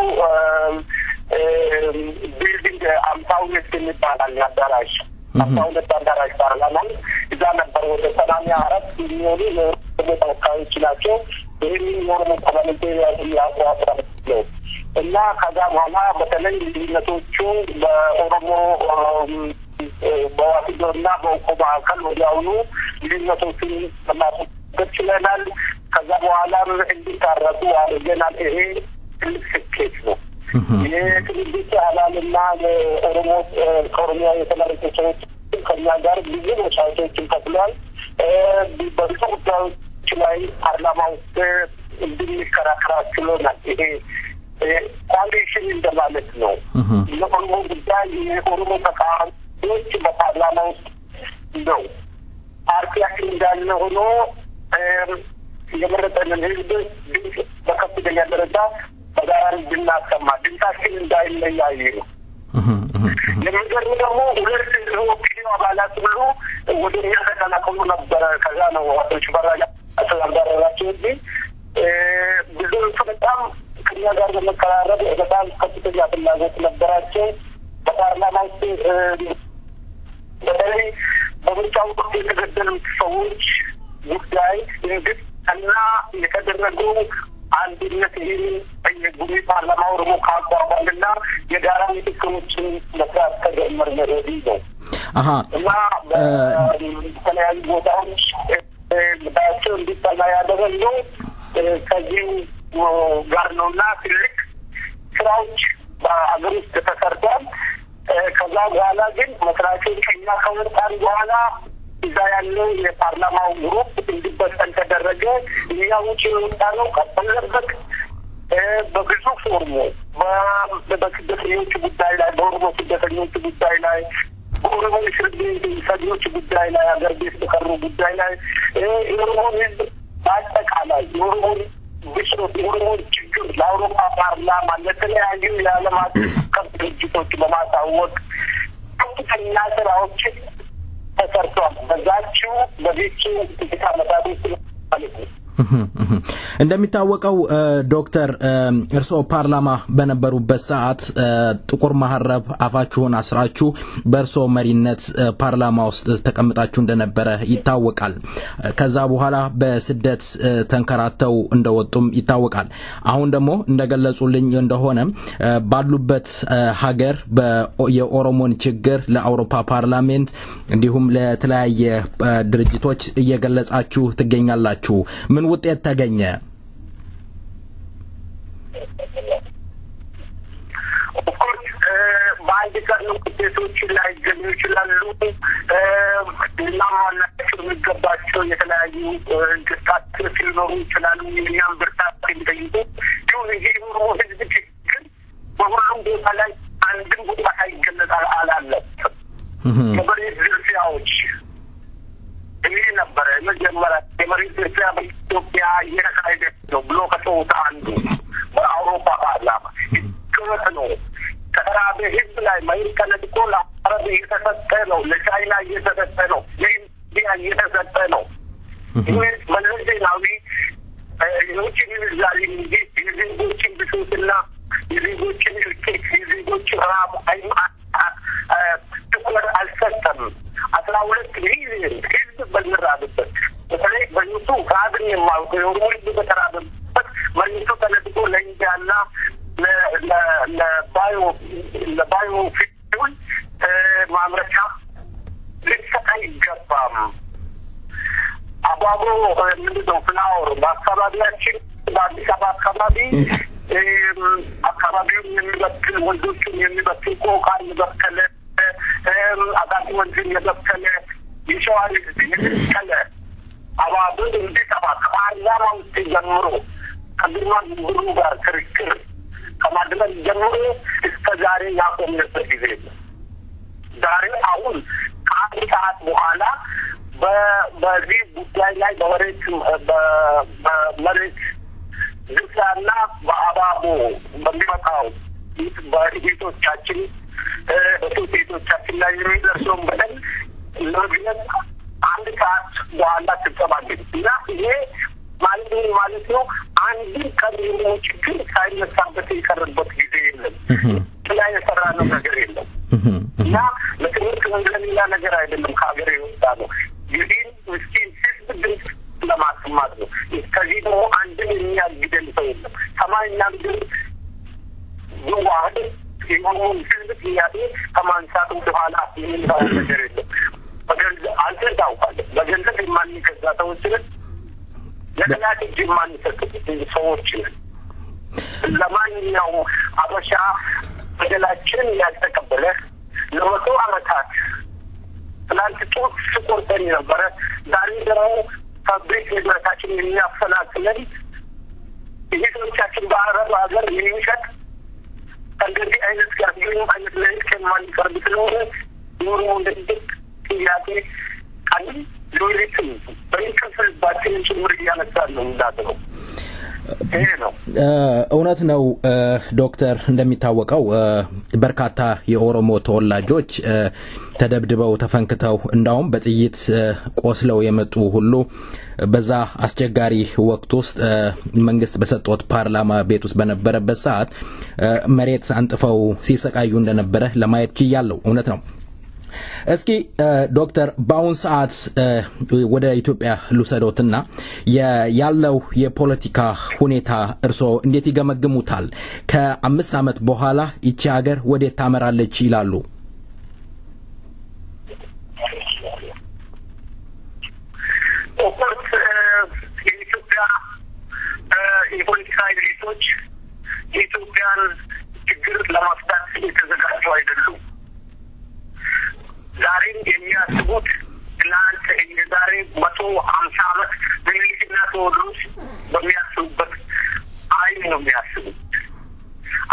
ቢልዲንግ 52 የሚባል አዳራሽ 52 አዳራሽ ፓርላማ እዛ ነበር። ወደ 84 የሚሆኑ የኦሮሞ ተወካዮች ናቸው ይህንን የኦሮሞ ፓርላሜንታሪያን ያቋቋም ነው እና ከዛ በኋላ በተለይ ልዩነቶቹ በኦሮሞ በዋፊዶና በኦኮ መካከል ወዲያውኑ ልዩነቶቹን ለማስወገድ ችለናል። ከዛ በኋላም እንዲታረቁ አድርገናል። ይሄ ትልቅ ስኬት ነው። የትልቅ ሀላልና የኦሮሞ ከኦሮሚያ የተመረጡ ሰዎች ከኛ ጋር ብዙ መስዋዕቶችን ከፍለዋል። በብዙ ጉዳዮች ላይ ፓርላማ ውስጥ እንድንከራከር ችለናል። ይሄ ኮአሊሽን እንደማለት ነው። የኦሮሞ ጉዳይ የኦሮሞ ተቃዋሚዎች በፓርላማ ውስጥ ነው። ፓርቲያችን እንዳለ ሆኖ የመረጠንን ህዝብ ድምፅ በከፍተኛ ደረጃ በጋራ እንድናሰማ ድምፃችን እንዳይለያይ ነው። የሚገርም ደግሞ ሁለት ኦፒዲዮ አባላት ብሎ ወደ እኛ ተቀላቀሉ ነበረ። ከዛ ነው አቶ ሽፈራ ስላልባረራቸው እንጂ ብዙዎቹ በጣም ከኛ ጋር በመቀራረብ በጣም ከፍተኛ ፍላጎት ነበራቸው። በፓርላማ ውስጥ በተለይ በምርጫው ወቅት የተገደሉት ሰዎች ጉዳይ እንግዲህ እና የተደረጉ አንድነት ይህን የጉሚ ፓርላማ ኦሮሞ ካቋቋመና የጋራ ምክክሮችን መስራት ከጀመር ወዲህ ነው እና በተለያዩ ቦታዎች ጉዳያቸው እንዲጠና ያደረገው ከዚህ ጋር ነውና ትልቅ ስራዎች በአገር ውስጥ ተሰርቷል። ከዛ በኋላ ግን መስራቾች ከኛ ከወጣን በኋላ እዛ ያለው የፓርላማው ግሩፕ እንዲበተን ተደረገ። እኛ ውጭ የወጣ ነው ቀጠለበት በብዙ ፎርሙ በስደተኞች ጉዳይ ላይ በኦሮሞ ስደተኞች ጉዳይ ላይ በኦሮሞ እስረኞች ጉዳይ ላይ አገር ቤት በቀሩ ጉዳይ ላይ የኦሮሞ ህዝብ በአጠቃላይ የኦሮሞ ብሶት የኦሮሞ ችግር ለአውሮፓ ፓርላማ ለተለያዩ የዓለም አቀፍ ድርጅቶች በማሳወቅ ከፍተኛ ስራዎችን ተሰርቷል። በዛችው በዚችው ጥቂት ዓመታት ውስጥ ማለት ነው። እንደሚታወቀው ዶክተር እርስዎ ፓርላማ በነበሩበት ሰዓት ጥቁር ማህረብ አፋችሁን አስራችሁ በእርስዎ መሪነት ፓርላማ ውስጥ ተቀምጣችሁ እንደነበረ ይታወቃል። ከዛ በኋላ በስደት ተንከራተው እንደወጡም ይታወቃል። አሁን ደግሞ እንደገለጹልኝ እንደሆነ ባሉበት ሀገር የኦሮሞን ችግር ለአውሮፓ ፓርላሜንት እንዲሁም ለተለያየ ድርጅቶች እየገለጻችሁ ትገኛላችሁ። ምን ውጤት ተገኘ? በአንድ ቀን ውጤቶች ላይ ገኙ ይችላሉ እና ማናቸው የሚገባቸው የተለያዩ እንቅስቃሴዎች ሊኖሩ ይችላሉ የኛም ብርታት የሚጠይቁ ይሁን እንጂ የኦሮሞ ህዝብ ችግር በሁሉም ቦታ ላይ አንድም ቦታ ሳይገለጽ አላለም የመሬት ዝርፊያዎች ይህ ነበረ የመጀመሪያ የመሬት ዝርፊያ በኢትዮጵያ እየተካሄደ ነው ብሎ ከተውት አንዱ በአውሮፓ ፓርላማ ህገወጥ ነው ከተራበ ህዝብ ላይ መሬት ተነጥቆ ለአረብ እየተሰጠ ነው ለቻይና እየተሰጠ ነው ለኢንዲያ እየተሰጠ ነው ይህ መለስ ዜናዊ የውጭ ምንዛሪ እንጂ የዜጎችን ብሶትና የዜጎችን እልቂት የዜጎች ራብ ትኩረት አልሰጠም 12 ሚሊዮን ህዝብ በሚራብበት በተለይ በኒቱ ራብን የማውቀው የኦሮሞ ህዝብ በተራበበት መልሶ ተነጥቆ ለኢንዲያና ለባዮ ፊውል ማምረቻ ሊሰጥ አይገባም አባቦ ምንድነው ፍላወር በአካባቢያችን በአዲስ አበባ አካባቢውን የሚበክል ወንዞቹን የሚበክል ቆቃን የበከለ አጋጢ ወንዝን የበከለ የሸዋን ህዝብ የበከለ አባቦን እንዲጠፋ ከፓርላማ ውስጥ ጀምሮ ከግርማ ብሩ ጋር ክርክር ከማድረግ ጀምሮ እስከ ዛሬ ያቆምንበት ጊዜ ነው ዛሬ አሁን ከአንድ ሰዓት በኋላ በዚህ ጉዳይ ላይ በመሬት ዝርፊያና በአባቦ በሚመጣው በቤቶቻችን በሴቶቻችን ላይ የሚደርሰውን በደል ለመግለጽ አንድ ሰዓት በኋላ ትሰማለች እና ይሄ ማለት ነው አንድም ቀን የሆነ ችግር ሳይነሳበት የቀረበት ጊዜ የለም ላ የሰራነው ነገር የለም እና ለትምህርት ለሌላ ነገር አይደለም ከሀገር የወጣ ነው ይህን ምስኪን ህዝብ ድምፅ ለማሰማት ነው ከዚህ ደግሞ አንድን የሚያግደን ሰው የለም ሰማይና ምድር ይዋህድ የሆኑን ህዝብ ጥያቄ ከማንሳቱ በኋላ የሚንሳው ነገር የለም በገንዘብ አንተ ታውቃለህ በገንዘብ የማንገዛ ሰዎችን ለተለያየ እጅ የማንሰጥ ሰዎችን ለማንኛውም አበሻ በደላችንን ያልተቀበለ ለመቶ ዓመታት ትላንት ጡት ስቆርጠን ነበረ ዛሬ ደግሞ ከቤት ንብረታችን የሚያፈናቅለን ቤቶቻችን በአረብ ሀገር የሚሸጥ ከእንደዚህ አይነት ጋር ምንም አይነት ለህግ የማንቀርብ ስለሆነ የኦሮሞ እንደዚህ ጥያቄ ቀንም ሎሌትም በሚከፈልባችንን ጭምር እያነሳን ነው እንዳትነው ይሄ ነው እውነት ነው ዶክተር እንደሚታወቀው በርካታ የኦሮሞ ተወላጆች ተደብድበው ተፈንክተው እንዳውም በጥይት ቆስለው የመጡ ሁሉ በዛ አስቸጋሪ ወቅት ውስጥ መንግስት በሰጠው ፓርላማ ቤት ውስጥ በነበረበት ሰዓት መሬት አንጥፈው ሲሰቃዩ እንደነበረ ለማየት ችያለሁ እውነት ነው እስኪ ዶክተር ባውን ሰዓት ወደ ኢትዮጵያ ልውሰዶትና ያለው የፖለቲካ ሁኔታ እርሶ እንዴት ይገመግሙታል ከ5 አመት በኋላ እቺ ሀገር ወዴት ታመራለች ይላሉ የኢትዮጵያ የፖለቲካ ድርጅቶች የኢትዮጵያን ችግር ለመፍታት የተዘጋጁ አይደሉም ዛሬም የሚያስቡት ትናንት የዛሬ 150 አመት ምኒልክና ቴዎድሮስ በሚያስቡበት አይን ነው የሚያስቡት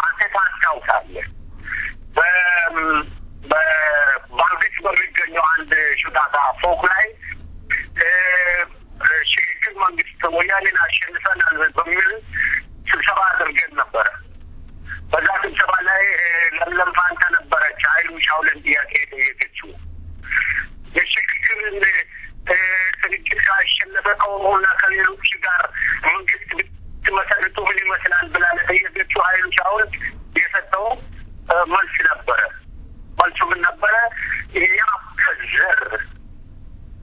አንተ ታስታውሳለህ በባንክስ በሚገኘው አንድ ሹታታ ፎቅ ላይ ሽግግር መንግስት ወያኔን አሸንፈናል በሚል ስብሰባ አድርገን ነበረ በዛ ስብሰባ ላይ ለምለም ፋንታ ነበረች ኃይሉ ሻውልን ጥያቄ የጠየቀችው የሽግግርን ስርጭት ካሸነፈ ከኦሮሞና ከሌሎች ጋር መንግስት ብትመሰርቱ ምን ይመስላል ብላ ለጠየቀችው ኃይሉ ሻውል የሰጠው መልስ ነበረ መልሱ ምን ነበረ እኛ ከዘር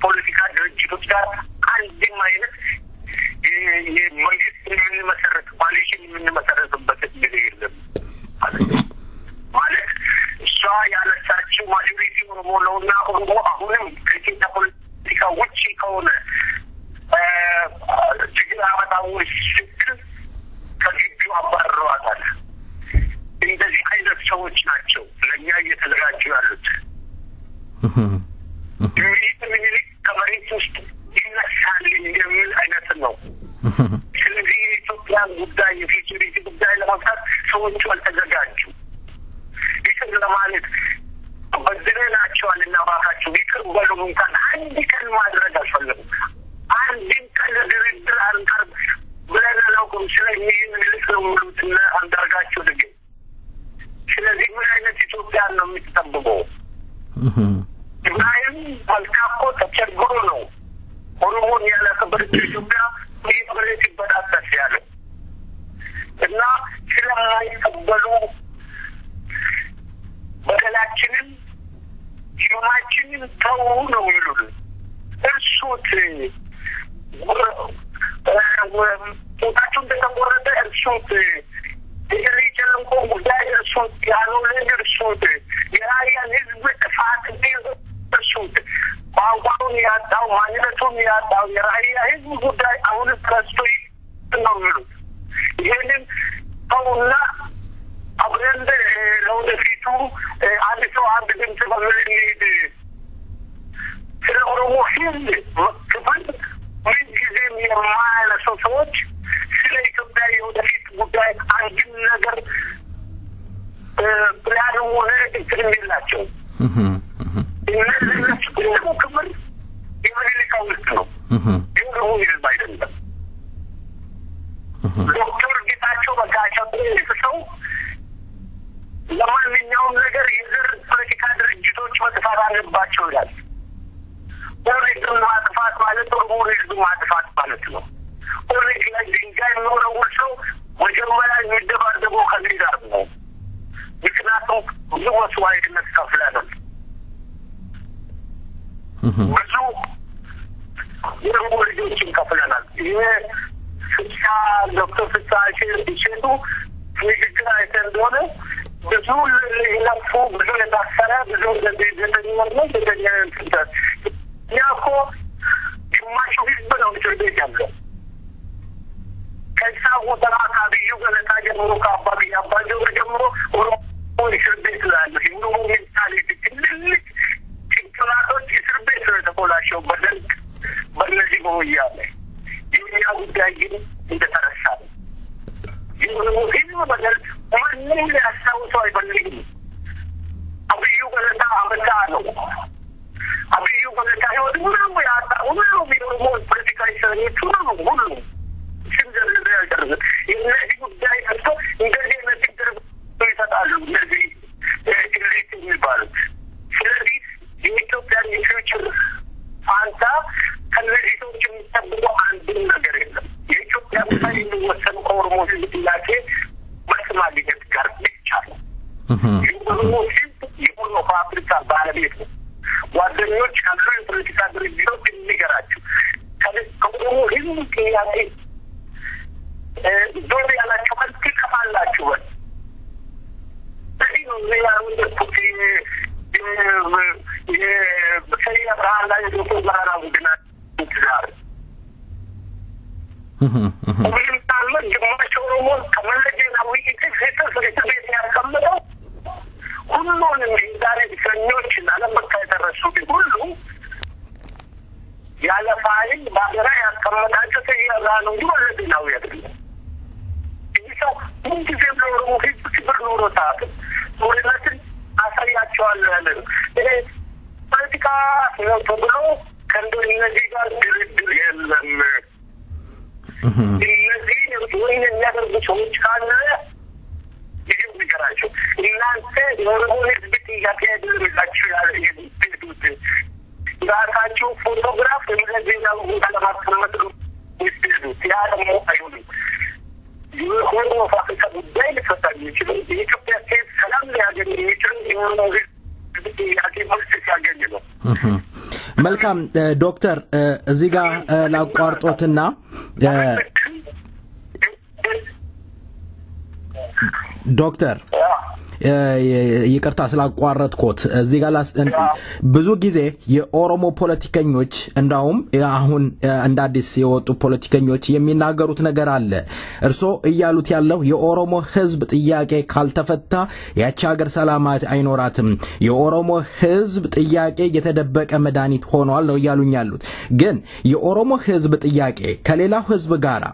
ፖለቲካ ድርጅቶች ጋር አንድም አይነት የመንግስት የምንመሰረት ኮalition የምንመሰረትበት ጊዜ የለም ማለት እሷ ያነሳችው ማጆሪቲ ኦሮሞ ነውና ኦሮሞ አሁንም ከኢትዮጵያ ፖለቲካ ውጪ ከሆነ ችግር አመጣው ስትል ከግቢው አባረዋታል እንደዚህ አይነት ሰዎች ናቸው ለእኛ እየተዘጋጁ ምኒልክ ከመሬት ውስጥ ይነሳል የሚል አይነት ነው። ስለዚህ የኢትዮጵያን ጉዳይ የሴኩሪቲ ጉዳይ ለማፍታት ሰዎቹ አልተዘጋጁም። ይቅር ለማለት በድለናቸዋልና እባካችሁ ይቅር በሉ እንኳን አንድ ቀን ማድረግ አልፈለጉም። አንድን ቀን ድርድር አንቀርብ ብለን አላውቅም። ስለዚህ ምኒልክ ነው የሚሉትና አንዳርጋቸው ድግ ስለዚህ ምን አይነት ኢትዮጵያን ነው የምትጠብቀው? ኢብራሂም አልካፎ ተቸግሮ ነው ኦሮሞን ያላከበረች ኢትዮጵያ ይበረት ይበዳታል ያለው እና ስለማይቀበሉ በደላችንን ሹማችንን ተው ነው የሚሉት። እርሱት ጡታቸው እንደተቆረጠ እርሱት የሪጀንኮ ጉዳይ እርሱት ያሉልን እርሱት የራያን ህዝብ ጥፋት እርሱት ቋንቋውን ያጣው ማንነቱን ያጣው የራያ ህዝብ ጉዳይ አሁን ከስቶ ነው የሚሉት። ይህንን ተውና አብረን ለወደፊቱ አንድ ሰው አንድ ድምፅ በምንሄድ ስለ ኦሮሞ ህዝብ መክፈል ምንጊዜም የማያነሱ ሰዎች ስለ ኢትዮጵያ የወደፊት ጉዳይ አንድም ነገር ፕላንም ሆነ እንትን የላቸው። እነሱ ትልቁ ክብር የምኒልክ ውስጥ ነው፣ የኦሮሞ ህዝብ አይደለም። ዶክተር ጌታቸው በጋሻው ሰው ለማንኛውም ነገር የዘር ፖለቲካ ድርጅቶች መጥፋት አለባቸው ይላል። ኦሮሞ ማጥፋት ማለት ኦሮሞ ህዝብ ማጥፋት ማለት ነው። ኦሮሞ ላይ ድንጋይ የሚወረውር ሰው መጀመሪያ የሚደባደበው ከዚህ ጋር ነው። ምክንያቱም ብዙ መስዋዕትነት ከፍለናል። ብዙ የኦሮሞ ልጆችን ከፍለናል። ይሄ ፍሳ ዶክተር ፍሳ ሲሄዱ ንግግር አይተህ እንደሆነ ብዙ የለፉ ብዙ የታሰረ ብዙ ዘጠኝነት እኛ እኮ ግማሹ ህዝብ ነው እስር ቤት ያለው። ከዛ ወደራ ከአብዩ ገለታ ጀምሮ ከአባጀው ጀምሮ ኦሮሞ እስር ቤት ነው ያለው። የኦሮሞ ሜንታሊቲ ትልልቅ ጭንቅላቶች እስር ቤት ነው የተኮላቸው በደርግ በእነዚህ በወያኔ። የእኛ ጉዳይ ግን እንደተረሳ ነው። የኦሮሞ ህዝብ በደርግ ማንም ሊያስታውሰው አይፈልግም። አብዩ ገለታ አመታ ነው። አብዩ ገለታ ህይወት ሁሉም ያጣ ሁሉም የኦሮሞ ፖለቲካ እስረኞች ሁሉም ስንዘርዝር ያደረገ የእነዚህ ጉዳይ ከቶ እንደዚህ አይነት ችግር ይሰጣሉ እነዚህ ግሬት የሚባሉት። ስለዚህ የኢትዮጵያን የፊውቸር ፋንታ ከነዚህ ሰዎች የሚጠብቀው አንድም ነገር የለም። የኢትዮጵያ ጉዳይ የሚወሰኑ ከኦሮሞ ህዝብ ጥያቄ መልስ ማግኘት ጋር ብቻ ነው። የኦሮሞ ህዝብ የኦሮሞ ፋብሪካ ባለቤት ነው። ጓደኞች ካሉ የፖለቲካ ድርጅቶች የሚገራቸው ከኦሮሞ ህዝብ ጥያቄ ዶር ያላቸው መልክ ከፋላችሁ በል እዚህ ነው ያወደኩት የሰያ ብርሃን ላይ ዶክተር ብርሃን ቡድና ትዛር ምንም ታለ ግማሽ ኦሮሞ ከመለጀናዊ ኢትዮጵያ ቤት ያስቀምጠው ሁሉንም ዛሬ እስረኞችን አለመካ የተረሱት ሁሉ ያለ ፋይል በሀገራ ያስቀመጣቸው ሰያራ ነው እንጂ ወለድናዊ አይደለም። ይህ ሰው ምንጊዜም ለኦሮሞ ህዝብ ክብር ኖሮታል። ጦርነትን አሳያቸዋለሁ ያለ ነው። ይሄ ፖለቲካ ነው ተብሎ ከእነዚህ ጋር ድርድር የለም። እነዚህ ወይን የሚያደርጉ ሰዎች ካለ ይህ ንገራቸው። እናንተ የኦሮሞ ህዝብ ጥያቄ ያደረጋችሁ ያለ የምትሄዱት ራሳችሁ ፎቶግራፍ የመለዜና ቦታ ለማስቀመጥ ነው የምትሄዱት። ያ ደግሞ አይሆንም። የኦሮሞ ፋብሪካ ጉዳይ ሊፈታ የሚችለው የኢትዮጵያ ሴት ሰላም ሊያገኝ የሚችለው የኦሮሞ ህዝብ ጥያቄ መልስ ሲያገኝ ነው። መልካም ዶክተር፣ እዚህ ጋር ላቋርጦትና ዶክተር ይቅርታ ስላቋረጥኩት እዚህ ጋር ብዙ ጊዜ የኦሮሞ ፖለቲከኞች እንዳውም አሁን እንደ አዲስ የወጡ ፖለቲከኞች የሚናገሩት ነገር አለ እርሶ እያሉት ያለው የኦሮሞ ህዝብ ጥያቄ ካልተፈታ ያቺ ሀገር ሰላም አይኖራትም የኦሮሞ ህዝብ ጥያቄ የተደበቀ መድኃኒት ሆኗል ነው ያሉኝ ያሉት ግን የኦሮሞ ህዝብ ጥያቄ ከሌላው ህዝብ ጋር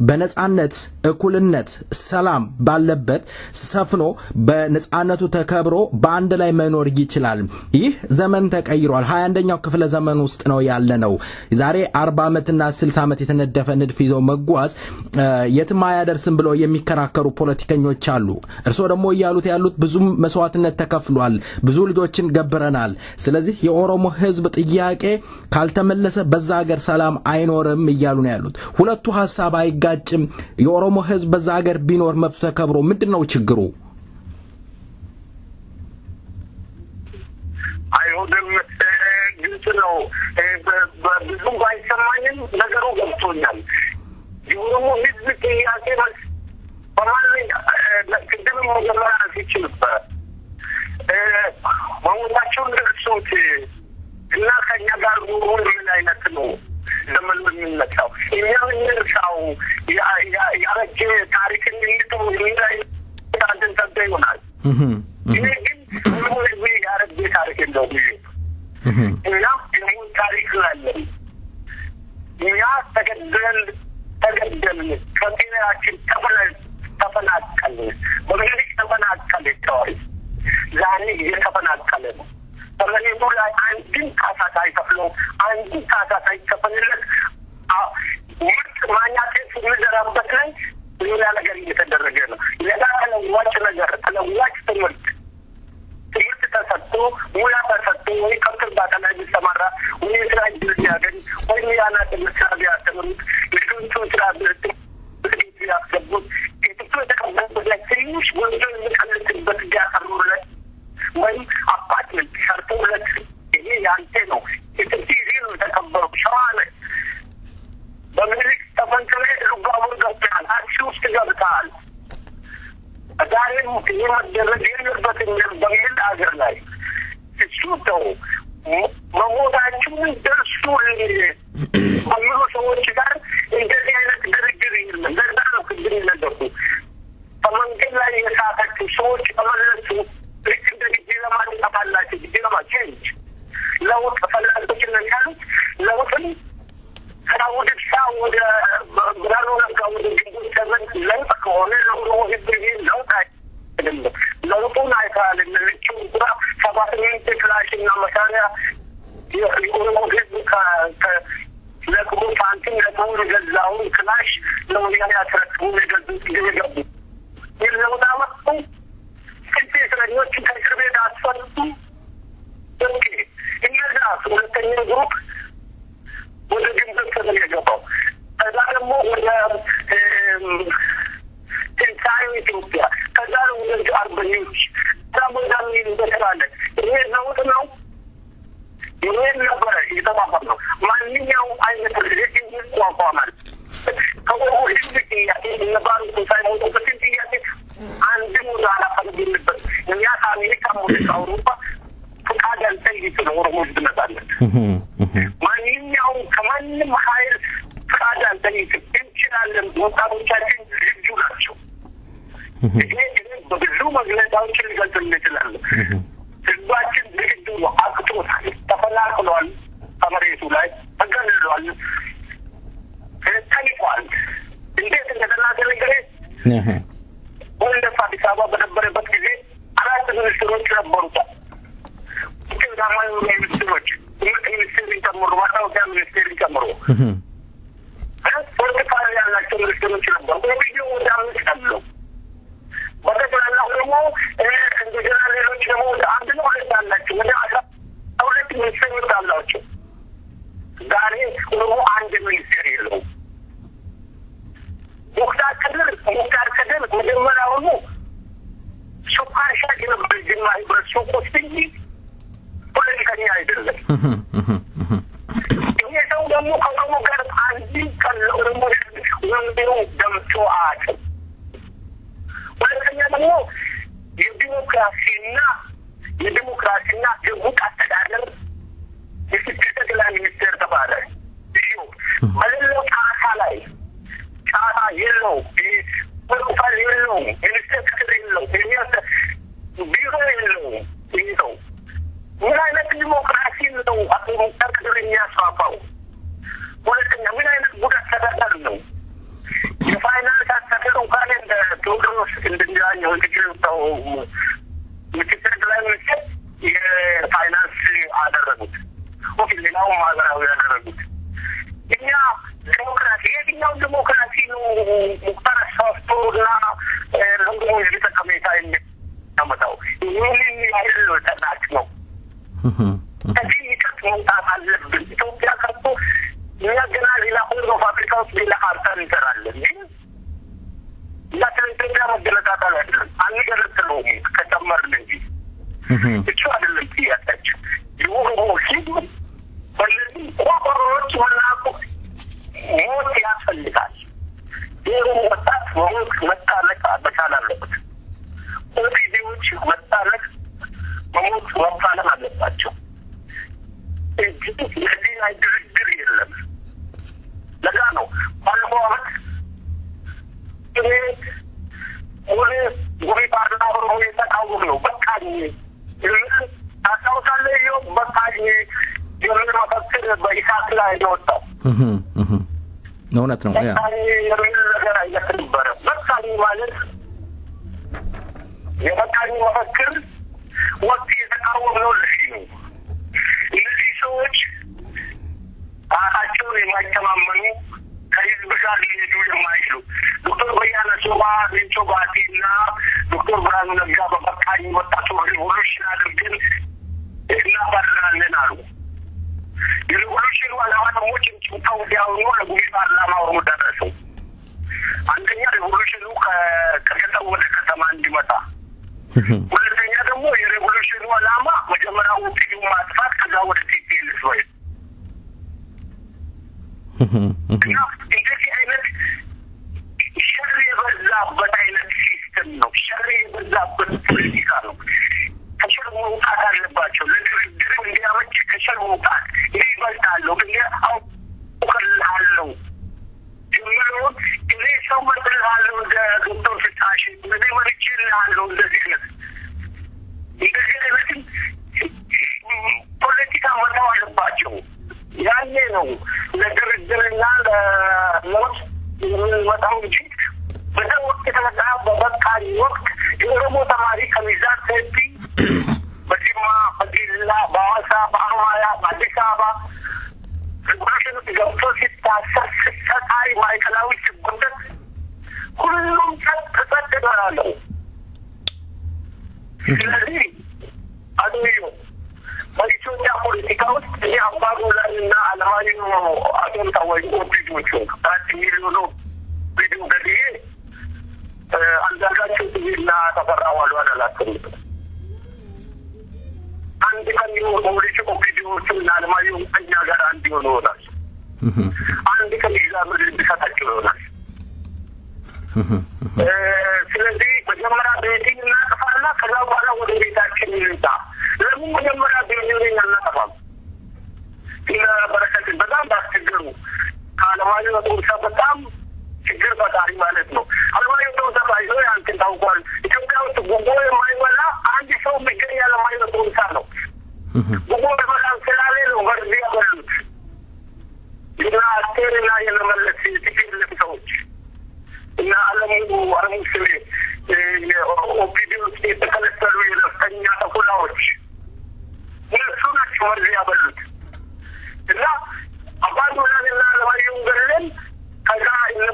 በነጻነት እኩልነት ሰላም ባለበት ሰፍኖ በነጻነቱ ተከብሮ በአንድ ላይ መኖር ይችላል ይህ ዘመን ተቀይሯል 21ኛው ክፍለ ዘመን ውስጥ ነው ያለነው ዛሬ 40 ዓመትና 60 ዓመት የተነደፈ ንድፍ ይዘው መጓዝ የትም አያደርስም ብለው የሚከራከሩ ፖለቲከኞች አሉ እርሶ ደግሞ ያሉት ብዙ መስዋዕትነት ተከፍሏል ብዙ ልጆችን ገብረናል ስለዚህ የኦሮሞ ህዝብ ጥያቄ ካልተመለሰ በዛ ሀገር ሰላም አይኖርም ይያሉ ነው ያሉት ሁለቱ ሐሳብ አይጋጭም የኦሮሞ ህዝብ በዛ ሀገር ቢኖር መብቱ ተከብሮ ምንድነው ችግሩ አይሆንም ግልጽ ነው ብዙ ባይሰማኝም ነገሩ ገብቶኛል የኦሮሞ ህዝብ ጥያቄ ማለት በማለት ለቅድም መጀመሪያ ሲችልበት ማውጣቸውን ደርሶት እና ከኛ ጋር ምን አይነት ነው ለምን ምንነካው የሚያንርሳው ያረጀ ታሪክ እንድንተው የሚላይ ታንተን ተደይሆናል ይሄ ግን ሁሉ ያረጀ ታሪክ ነው እና የሙን ታሪክ ላይ ያ ተገደል ከጤናችን ተፈናቀለ በመልክ ተፈናቀለ ተዋይ ዛሬ የተፈናቀለ ነው ተመለሱ ላይ አንድን ካሳታይ ተፍሎ አንድን ካሳታይ ተፈልለት ወጥ ማኛቴ ስለዘራበት ላይ ሌላ ነገር እየተደረገ ነው ለዳለ ዋጭ ነገር ተለዋጭ ትምህርት ተሰጥቶ ሙያ ተሰጥቶ ወይ ከፍተኛ ባለና ይሰማራ ወይ ስራ ይያገኝ ወይ ያና ተመሳቢ ያተምሩት ልጆቹ ስራ ብልጥ ያስገቡት ኢትዮጵያ ተቀበለ ትንሽ ወንጀል ምክንያት ያቀርቡለት ወይ አፓርትመንት ሰርቶለት ይሄ ያንተ ነው ኢትዮጵያ ነው ተቀበለው ሸዋለ በመልክ ተፈንከለ ሩጋው ገብቷል አክሲ ውስጥ ገብቷል ዛሬም የማደረግ የለበት በሚል አገር ላይ እሱ ነው መሞታችሁን ደርሱ አምሮ ሰዎች ጋር እንደዚህ አይነት ድርድር የለም ለዛ ነው ክብር ይነደፉ በመንገድ ላይ የሳታችሁ ሰዎች ተመለሱ ልክ እንደዚህ ለማለት ተባላችሁ ዲማቼንጅ ለውጥ ፈላጊዎች ነው ያሉት ለውጥን ከወደሳ ወደ ብራሩ ለጋው ድንጉ ተመን ለውጥ ከሆነ ነው ህዝብን ለውጥ አይደለም ለውጡን አይታል ለልጭው ጉራ ሰባተኛው ክላሽና መሳሪያ የኦሮሞ ህዝብ ለቁሙ ፋንቲን ለቁሙ ገዛው ክላሽ ለወያኔ አትረክቡ ለገዙት ይገቡ ይለውጥ አመጡ ከትስረኞች ከክርቤት አስፈርቱ ኦኬ እነዛ ሁለተኛው ግሩፕ ወደ ግንቦት ተገኘው ከዛ ደግሞ ወደ ትንሳኤ ኢትዮጵያ ከዛ ወደ አርበኞች ታሞዳሚ እንደተባለ ይሄ ነው ይሄ ነበር የተባባለው ማንኛው አይነት ልጅ ይቋቋማል ከወሩ ህዝብያ የነባሩ ሳይሆን በትንቲያ አንድም ወዳላ ፈንድልበት ያ አሜሪካ ወደ አውሮፓ ፈቃድ አልጠይቅ ነው ኦሮሞ ዝመጣለት ማንኛው ከማንም ኃይል ፈቃድ አልጠይቅ እንችላለን ወጣቶቻችን ልጁ ናቸው ይሄ በብዙ መግለጫዎች ሊገልጽ ይችላል ህዝባችን ልጁ አቅቶታል ተፈናቅሏል ከመሬቱ ላይ ተገድሏል ተጠይቋል እንዴት እንደተናገረ ወደ አዲስ አበባ በነበረበት ጊዜ አራት ሚኒስትሮች ነበሩት ከዛማው ሚኒስትሮች ሚኒስትሮች ተመሩ ማታወቂያ ሚኒስትር ተመሩ ፖለቲካሊ ያላቸው ሚኒስትሮች ነበሩ በቪዲዮ ወደ አምስት አለው ወደዛ ደግሞ እንደገና ሌሎች ደግሞ ወደ አንድ ነው ሁለት አላቸው ወደ 12 ሚኒስትሮች አላቸው ዛሬ ኦሮሞ አንድ ሚኒስትር የለው ሙክታር ከድር መጀመሪያውኑ ሱፐር ሻክ ነበር ጅማይ በሱቁ ስንጂ ፖለቲከኛ አይደለም ይሄ ሰው ደግሞ ከኦሮሞ ጋር አንድ ቀን ለኦሮሞ ወንድሙ ደምቶ አያውቅም ሁለተኛ ደግሞ የዲሞክራሲ እና የዲሞክራሲና የህግ አስተዳደር የጠቅላይ ሚኒስትር ተባለ። በሌለው ጫታ ላይ ጫታ የለው ፕሮቶኮል የለው ሚኒስትር ክፍል የለው ቢሮ የለው ይዘው ምን አይነት ዲሞክራሲ ነው አቶ ሙክታር ከድር የሚያስፋፋው? ሁለተኛ ምን አይነት ጉዳት ተደረገ ነው? የፋይናንስ አስተዳደሩ እንኳን እንደ ቴዎድሮስ እንድንያየው እንድንተው ምክትል ጠቅላይ ሚኒስትር የፋይናንስ አደረጉት። ኦኬ ሌላው ማህበራዊ ያደረጉት። እኛ ዲሞክራሲ የትኛው ዲሞክራሲ ነው ሙክታር አስፋፍቶና ለሁሉ የተጠቀመታ የሚያመጣው? ይህንን ያህል ተናጭ ነው። ከዚህ ይቀጥ መውጣት አለብን። ኢትዮጵያ ከቶ እኛ ገና ሌላ ሁሉ ፋብሪካ ውስጥ ሌላ ካርታ እንሰራለን። እኛ ኢትዮጵያ መገለጣጣል አይደለም አንገለጥለውም ከጨመርን እንጂ እሱ አይደለም ጥያቄያቸው። የኦሮሞ ህዝብ በእነዚህ ቆርቆሮዎች መናቁ ሞት ያስፈልጋል። የኦሮሞ ወጣት መሞት መታለቅ መቻል አለበት። ኦፒዲዎች መታለቅ መሞት መታለቅ አለባቸው። የዚህ ላይ ድርድር የለም። ለዛ ነው ባለፈው ዓመት እኔ ጉሪ ፓርላ ኦሮሞ የተቃወም ነው በቃኝ ታስታውሳለህ? ይኸው በቃኝ የሚል መፈክር በኢሳት ላይ የወጣው እውነት ነው። የሚል ነገር አይነት ነበረ። በቃኝ ማለት የበቃኝ መፈክር ወቅት የተቃወም ነው። ለዚህ ነው እነዚህ ሰዎች ራሳቸውን የማይተማመኑ ከህዝብ ጋር ሊሄዱ የማይችሉ ዶክተር በያነ ሶባ ሌንጮ ባቲና ዶክተር ብርሃኑ ነጋ በበቃኝ ወጣቱ ሪቮሉሽን አድርገን እናባርራለን አሉ። የሪቮሉሽኑ ዓላማ ደግሞ ጭምጭምታው ሲያሆኑ ለጉሚ ፓርላማው ደረሱ። አንደኛ ሪቮሉሽኑ ከከተማ ወደ ከተማ እንዲመጣ፣ ሁለተኛ ደግሞ የሪቮሉሽኑ ዓላማ መጀመሪያው ፊልም ማጥፋት ከዛ ወደ ቲፒኤልኤፍ ወይ እና እንደዚህ አይነት ሸር የበዛበት አይነት ሲስተም ነው። ሸር የበዛበት ፖለቲካ ነው። ከሸር መውጣት አለባቸው። ለድርድር እንዲያመች ከሸር መውጣት ይህ ይበልጣለሁ ግን አውቅልሃለሁ የምለውን እኔ ሰው መጥልሃለሁ እንደ ዶክተር ፍታሽ እኔ መርቼልሃለሁ እንደዚህ አይነት እንደዚህ አይነትን ፖለቲካ መተው አለባቸው። ያኔ ነው ለድርድርና ለለውጥ የምንመጣው እንጂ በዛ ወቅት የተመጣ በበቃኝ ወቅት የኦሮሞ ተማሪ ከሚዛን ሰፊ በጅማ፣ በዲላ፣ በሐዋሳ፣ በሐዋያ፣ በአዲስ አበባ ሪቮሉሽኑ ገብቶ ሲታሰር ሲሰቃይ ማዕከላዊ ሲጎደት ሁሉም ጸጥ ይበላለው። ስለዚህ አድሚዮ በኢትዮጵያ ፖለቲካ ውስጥ እኔ አባዱላንና አለማየሁ አቶምታ ወይ ኦፒዲዎቹ 4 ሚሊዮን ቪዲዮ ገድዬ አንዳርጋቸው ጽጌና ተፈራ ዋልዋን አላስቀምጥም። አንድ ቀን የኦሮሞዎች ኦፒዲዎቹና አለማየሁ ከእኛ ጋር አንድ ሆኖ ይሆናል። አንድ ቀን ይዛምር ሊሰጣቸው ይሆናል። ስለዚህ መጀመሪያ ቤቴን እናጠፋና ከዛ በኋላ ወደ ቤታችን ይምጣ። ለምን መጀመሪያ ቤቴን እናጠፋም? በረከት በጣም ባስቸገሩ ከአለማየሁ ቶምሳ በጣም ችግር ፈጣሪ ማለት ነው። አለማየሁ ቶምሳ ባይዞ አንተን ታውቋል። ኢትዮጵያ ውስጥ ጉቦ የማይበላ አንድ ሰው የሚገኝ አለማየሁ ቶምሳ ነው። ጉቦ በመላም ስላለ ነው በዚህ ያበሉት እና አስቴርና የመመለስ ትግል ሰዎች እና አለሙ ስሜ የኦፒዲ ውስጥ የተከለከሉ የነፍጠኛ ተኩላዎች እነሱ ናቸው ወርዝ ያበሉት እና አባዱላንና አለማየሁን ገለን ከዛ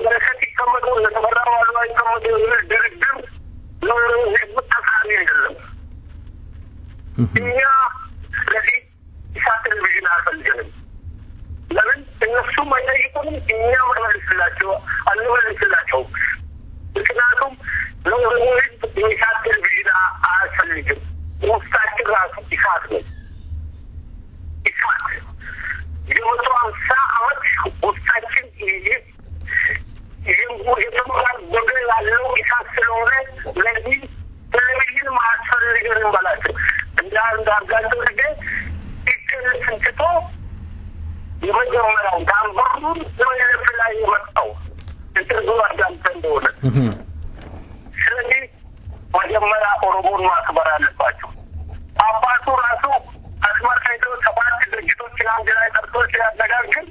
በረከት ይቀመጡ ለተበራ ዋልዋ ይቀመጡ ድርድር ህዝብ ተሳሪ አይደለም። እኛ ስለዚህ ኢሳት ቴሌቪዥን አልፈልግንም። ለምን እነሱም አይጠይቁንም፣ እኛ አንመልስላቸው። ምክንያቱም ለኦሮሞ ህዝብ የኢሳት ቴሌቪዥን አያስፈልግም። ውስጣችን ራሱ ኢሳት ነው። ኢሳት 150 ዓመት ውስጣችን የተሞላ በገ ያለው ኢሳት ስለሆነ ለዚህ ቴሌቪዥን ማያስፈልግ ነገር እንበላቸው እንዳርጋቸው ልጄ ስንትቶ የመጀመሪያው ታምበሩን ለየት ላይ የመጣው እንትዙ አዳምጠ እንደሆነ ስለዚህ መጀመሪያ ኦሮሞን ማክበር አለባቸው። አባቱ ራሱ አስመራ ሄዶ 7 ድርጅቶችን አንድ ላይ ጠርቶ ሲያነጋግር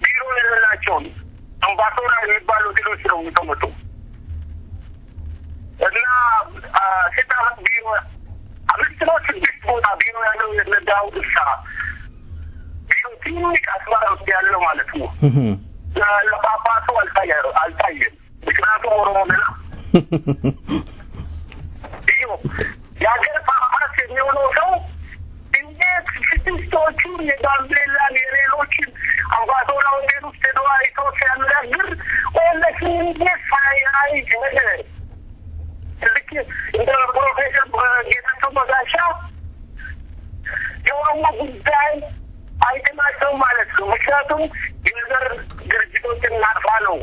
ቢሮ የሌላቸውን አምባሳደር የሚባሉ ሌሎች ነው የሚቀመጡ እና ሲታወቅ ቢሮ 5-6 ቦታ ቢሮ ያለው የዳውድ ሳ ቢሮ ትንሽ አስመራ ውስጥ ያለው ማለት ነው። ለጳጳሱ አልታየም። ምክንያቱም ኦሮሞ ነው። የሀገር ጳጳስ የሚሆነው ሰው እንዴት ስድስቶቹን የጋምቤላን የሌሎችን አምባሳደሮችን ውስጥ ሄዶ አይቶ ሲያነጋግር ወለስ እንዴት ሳያይ ነገር ልክ እንደ ፕሮፌሰር ጌታቸው መጋሻ የኦሮሞ ጉዳይ አይተናቸው ማለት ነው። ምክንያቱም የዘር ድርጅቶችን እናጥፋ ነው።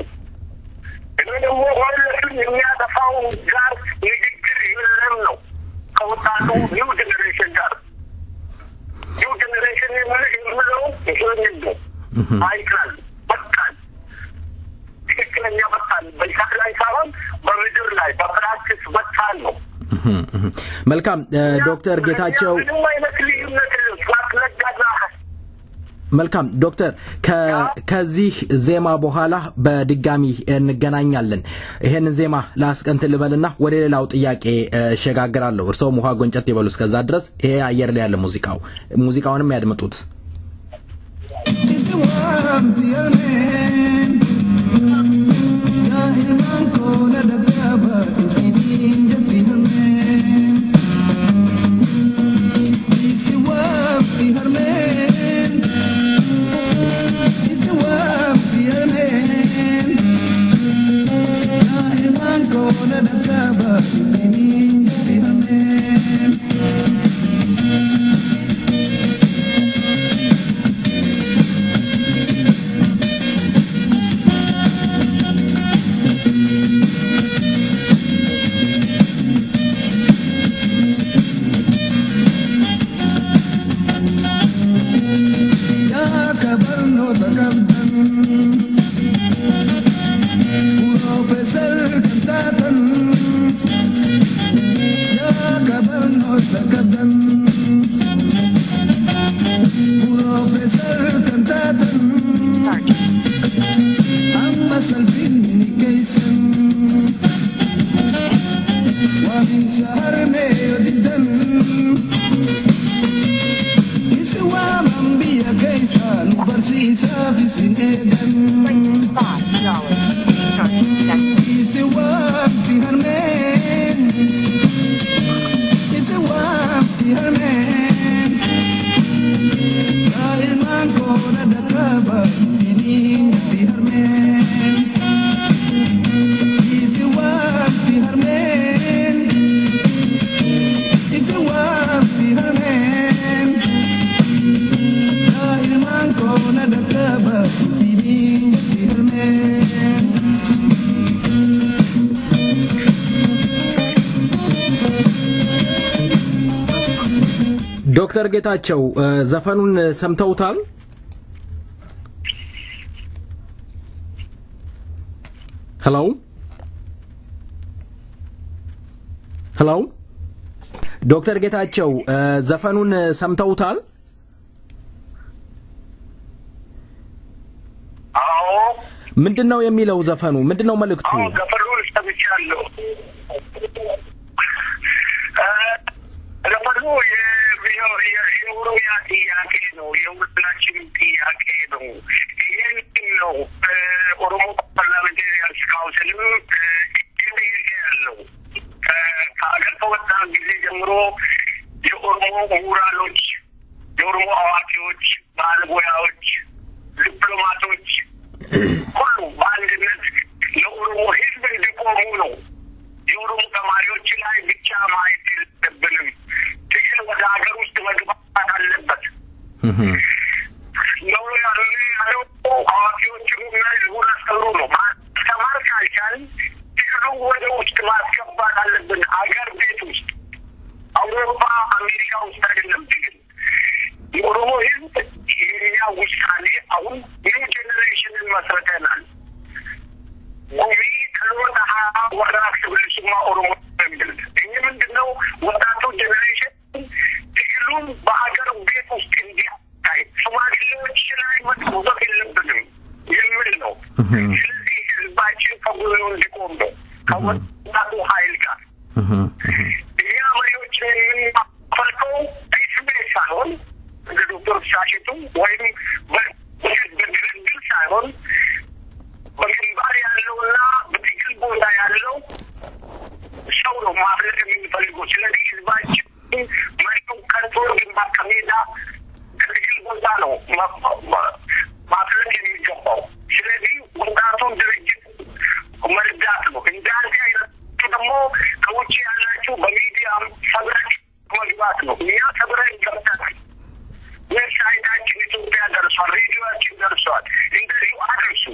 እኔ ደግሞ ወለሱን የሚያጠፋው ጋር ንግግር የለም ነው ከወጣቱ ኒው ጀኔሬሽን ጋር ኒው ጀኔሬሽን የምለው ይሄንን ነው። አይካል በቃል ትክክለኛ በቃል በይሳቅ ላይ ሳይሆን በምድር ላይ በፕራክቲስ በቃል ነው። መልካም ዶክተር ጌታቸው መልካም ዶክተር ከዚህ ዜማ በኋላ በድጋሚ እንገናኛለን። ይሄን ዜማ ላስቀንት ልበልና ወደ ሌላው ጥያቄ ሸጋግራለሁ። እርሶ ሙሃ ጎንጨት ይበሉ እስከዛ ድረስ ይሄ አየር ላይ ያለ ሙዚቃውንም ያድምጡት። ዶክተር ጌታቸው ዘፈኑን ሰምተውታል? ሄሎ ዶክተር ጌታቸው ዘፈኑን ሰምተውታል? አዎ። ምንድነው የሚለው ዘፈኑ? ምንድነው መልእክቱ? ዘፈኑን ሰምቻለሁ። ዘፈኑ የኦሮሚያ ጥያቄ ነው፣ የሁላችንም ጥያቄ ነው። ይህን ነው ኦሮሞ ፓርላሜንታሪያንስ ካውንስልም እየጠየቀ ያለው። ከሀገር ከወጣን ጊዜ ጀምሮ የኦሮሞ ምሁራኖች፣ የኦሮሞ አዋቂዎች፣ ባለሙያዎች፣ ዲፕሎማቶች ሁሉ በአንድነት ለኦሮሞ ሕዝብ እንዲቆሙ ነው። የኦሮሞ ተማሪዎች ላይ ብቻ ማየት የለብንም። ትግል ወደ ሀገር ውስጥ መግባት አለበት። ነው ያለው አዋቂዎችም ህዝቡን አስተምሮ ነው። ማስተማር ካልቻልን ትግሉ ወደ ውስጥ ማስገባት አለብን። ሀገር ቤት ውስጥ አጥፍተናል። ጉሚ ከሎና ወራክ ብልሽማ ኦሮሞ የሚል እኛ ምንድነው ወጣቱ ጀነሬሽን ትግሉን በሀገር ቤት ውስጥ እንዲያይ ሶማሌዎች ላይ መጥፎት የለብንም የሚል ነው። ስለዚህ ህዝባችን ከጎኑ እንዲቆም ነው ከወጣቱ ኃይል ጋር እኛ መሪዎች የምንፈልገው በስሜት ሳይሆን እንደ ዶክተር ሳሽቱ ወይም በድርድር ሳይሆን በግንባር ያለውና በትግል ቦታ ያለው ሰው ነው ማፍለቅ የምንፈልገው። ስለዚህ ህዝባችን መሪው ከጦር ግንባር ከሜዳ ከትግል ቦታ ነው ማፍለቅ የሚገባው። ስለዚህ ወጣቱን ድርጅት መርዳት ነው። እንዳንተ አይነቱ ደግሞ ከውጭ ያላችሁ በሚዲያም ሰብራችሁ መግባት ነው። እኛ ሰብረን ገብተናል። ዌብሳይታችን ኢትዮጵያ ደርሷል፣ ሬዲዮችን ደርሷል። እንደዚሁ አድርሱ።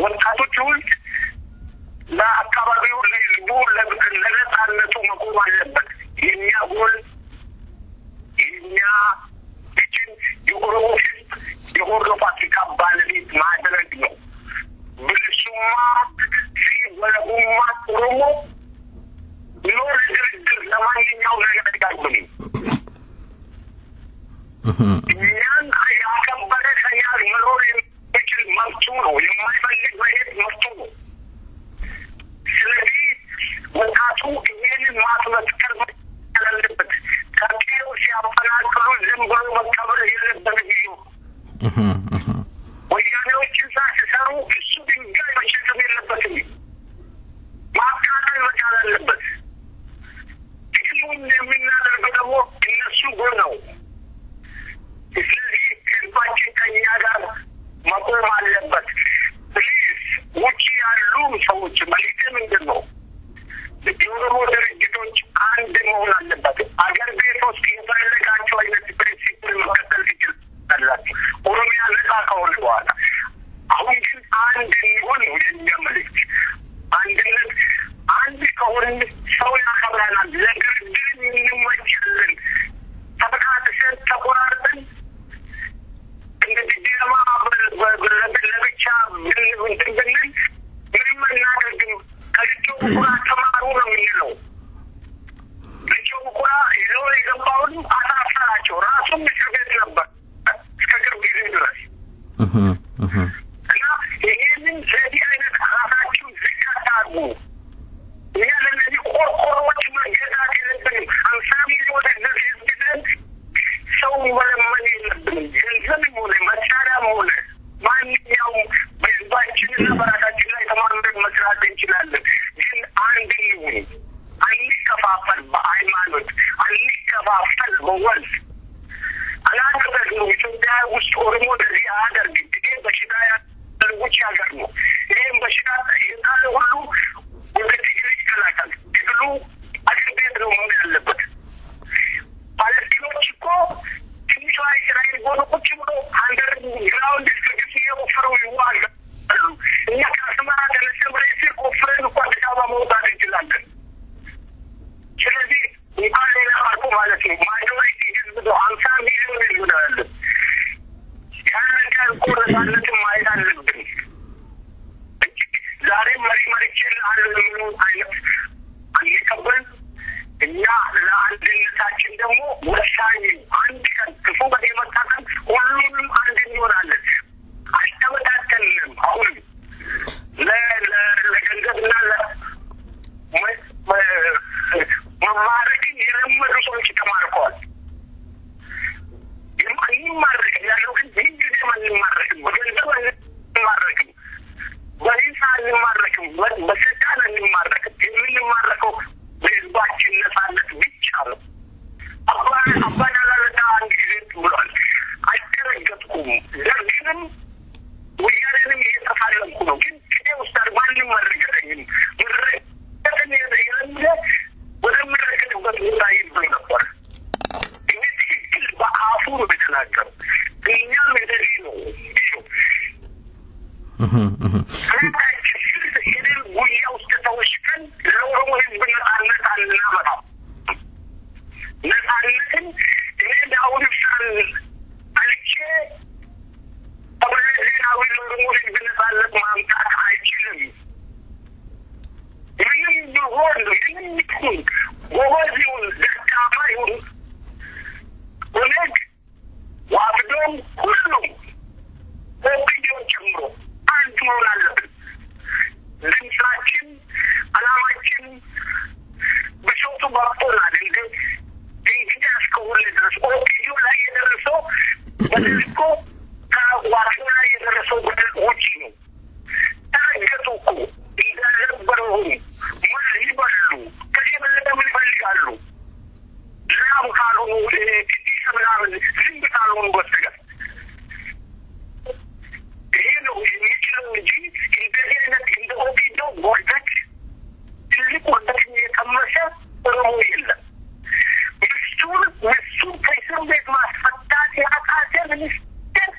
ወጣቶች ውስጥ ለአካባቢው ለህዝቡ ለነጻነቱ መቆም አለበት። የኛ ጎል የኛ እችን የኦሮሞ ህዝብ የሆሮ ፋብሪካ ባለቤት ማድረግ ነው። ብልሱማ ወለቡማ ኦሮሞ ኖር ድርድር ለማንኛው ነገር አይጋርብንም። እኛን ያከበረ ከኛል መኖር የሚችል መብቱ ነው። የማይፈልግ መሄድ መብቱ ነው። ስለዚህ ወጣቱ ይህንን ማስመስከር አለበት። ከጤው ሲያፈናቅሉ ዝም ብሎ መቀበል የለበትም። ይዙ ወያኔዎችን ሲሰሩ እሱ ድንጋይ መሸከም የለበትም። ማቃጠል መቻል አለበት። ትግሉን የምናደርገው ደግሞ እነሱ ጎን ነው። ስለዚህ ህዝባችን ከኛ ጋር መቆም አለበት። ፕሊዝ ውጭ ያሉ ሰዎች መልዕክት ምንድን ነው? የኦሮሞ ድርጅቶች አንድ መሆን አለበት። አገር ቤት ውስጥ የፈለጋቸው አይነት ፕሪንሲፕል መከተል ትችላላችሁ ኦሮሚያ ነጻ ከሆነ በኋላ። አሁን ግን አንድ እንሆን ነው የኛ መልዕክት። አንድነት አንድ ከሆነ ሰው ያከብራናል። ለድርድር እንመቻለን። ተበካክሰን ተቆራርጠን እንግዲህ ዲማ ለብቻ ብንል ምንም እናደርግም። ከልጆ ኩራ ተማሩ ነው የሚለው። ልጆ ኩራ ይዘው የገባውን አሳፈራቸው። ራሱም እስር ቤት ነበር እስከ ቅርብ ጊዜ ድረስ እና ይህንን ዘዴ አይነት ራሳችሁ ዝቅ አታርጉ። እኛ ለእነዚህ ቆርቆሮዎች መገዛት የለብንም። 50 ሚሊዮን ህዝብ ይዘን ሰው መለመን የለብንም። ገንዘብም ሆነ መሳሪያም ሆነ ማንኛውም በህዝባችንና በራሳችን ላይ ተማምረን መስራት እንችላለን። ግን አንድ ይሁን፣ አንከፋፈል፣ በሃይማኖት አንከፋፈል፣ በወልድ አላደረግ ነው። ኢትዮጵያ ውስጥ ኦሮሞ እንደዚህ አያደርግም። ይሄ በሽታ ውጭ ሀገር ነው። ይህም በሽታ የጣለ ሁሉ ወደ ትግል ይቀላቀል። ትግሉ አገር ቤት ነው መሆን ያለበት። ፓለስቲኖች እኮ ትንሿ እስራኤል ጎን ቁጭ ብሎ አንደር ግራውንድ ስግስ የቆፈረው ይዋጋሉ። እኛ ከአስመራ ተነስተን በስር ቆፍረን እኮ አዲስ አበባ መውጣት እንችላለን። ስለዚህ እንኳን ሌላ አልኩ ማለት ነው። ማጆሪቲ ህዝብ ነው። 50 ሚሊዮን ህዝብ ነው ያለን። ያንን እኮ ነፃነትን ማየት አለብን። ዛሬ መሪችን አለምኑ አይነት አንቀበል። እኛ ለአንድነታችን ደግሞ ወሳኝ አንድ ቀን ክፉ በመጣቀም ሁሉንም አንድ እንሆናለን። አልተበታተንም። አሁን ለገንዘብና መማረክን የለመዱ ሰዎች ተማርከዋል። አንማረክም ያለው ግን ጊዜ አንማረክም። በገንዘብ አንማረክም፣ በሂንሳ አንማረክም፣ በስልጣን አንማረክም። የምንማረከው በህዝባችን ነፃነት ብቻ ነው። አባናላታ አንድ ጊዜ ብሏል፣ አልተረገጥኩም፣ ደርግንም ወያኔንም እየተፋለምኩ ነው። ግን እኔ ውስጥ ማንም አልረገጠኝም። መረገጥን የለምደ ወደምረገጥበት ቦታ ይብሎ ነበር። ይህ ትክክል በአፉ ነው የተናገረው። እኛም እንደዚህ ነው ሄደን ጉያ ውስጥ ተወሽቀን ለኦሮሞ ህዝብ ነፃነት አናመጣም። ነፃነትን እኔ ዳውድ ሳን አልቼ ተብሎ መለዜናዊ ደግሞ ህዝብነጻነት ማምጣት አይችልም። ምንም ቢሆን ምንም ይሁን ጎበዝ ይሁን ደካማ ይሁን ኦነግ ዋፍዶም ሁሉም ኦፒዲዮን ጨምሮ አንድ መሆን አለብን። ድምፃችን አላማችን ብሶቱ ባቆናል እንደ እንግዲህ እስከሆነ ድረስ ኦፒዲዮ ላይ የደረሰው በደልኮ ከዋፍዶ ላይ የደረሰው በደል ውጭ ነው። ተረገጡ እኮ እንዳልነበረው ምን ይበሉ ከዚህ በለጠ ምን ይፈልጋሉ? ላም ካልሆኑ ምናምን ዝም ካልሆኑ በስተቀር ይሄ ነው የሚችለው እንጂ እንደዚህ አይነት እንደ ኦፒዶ ወርደት ትልቅ ወርደት የቀመሰ ኦሮሞ የለም። እሱን ከእስር ቤት ማስፈታት ያቃተ ሚኒስትር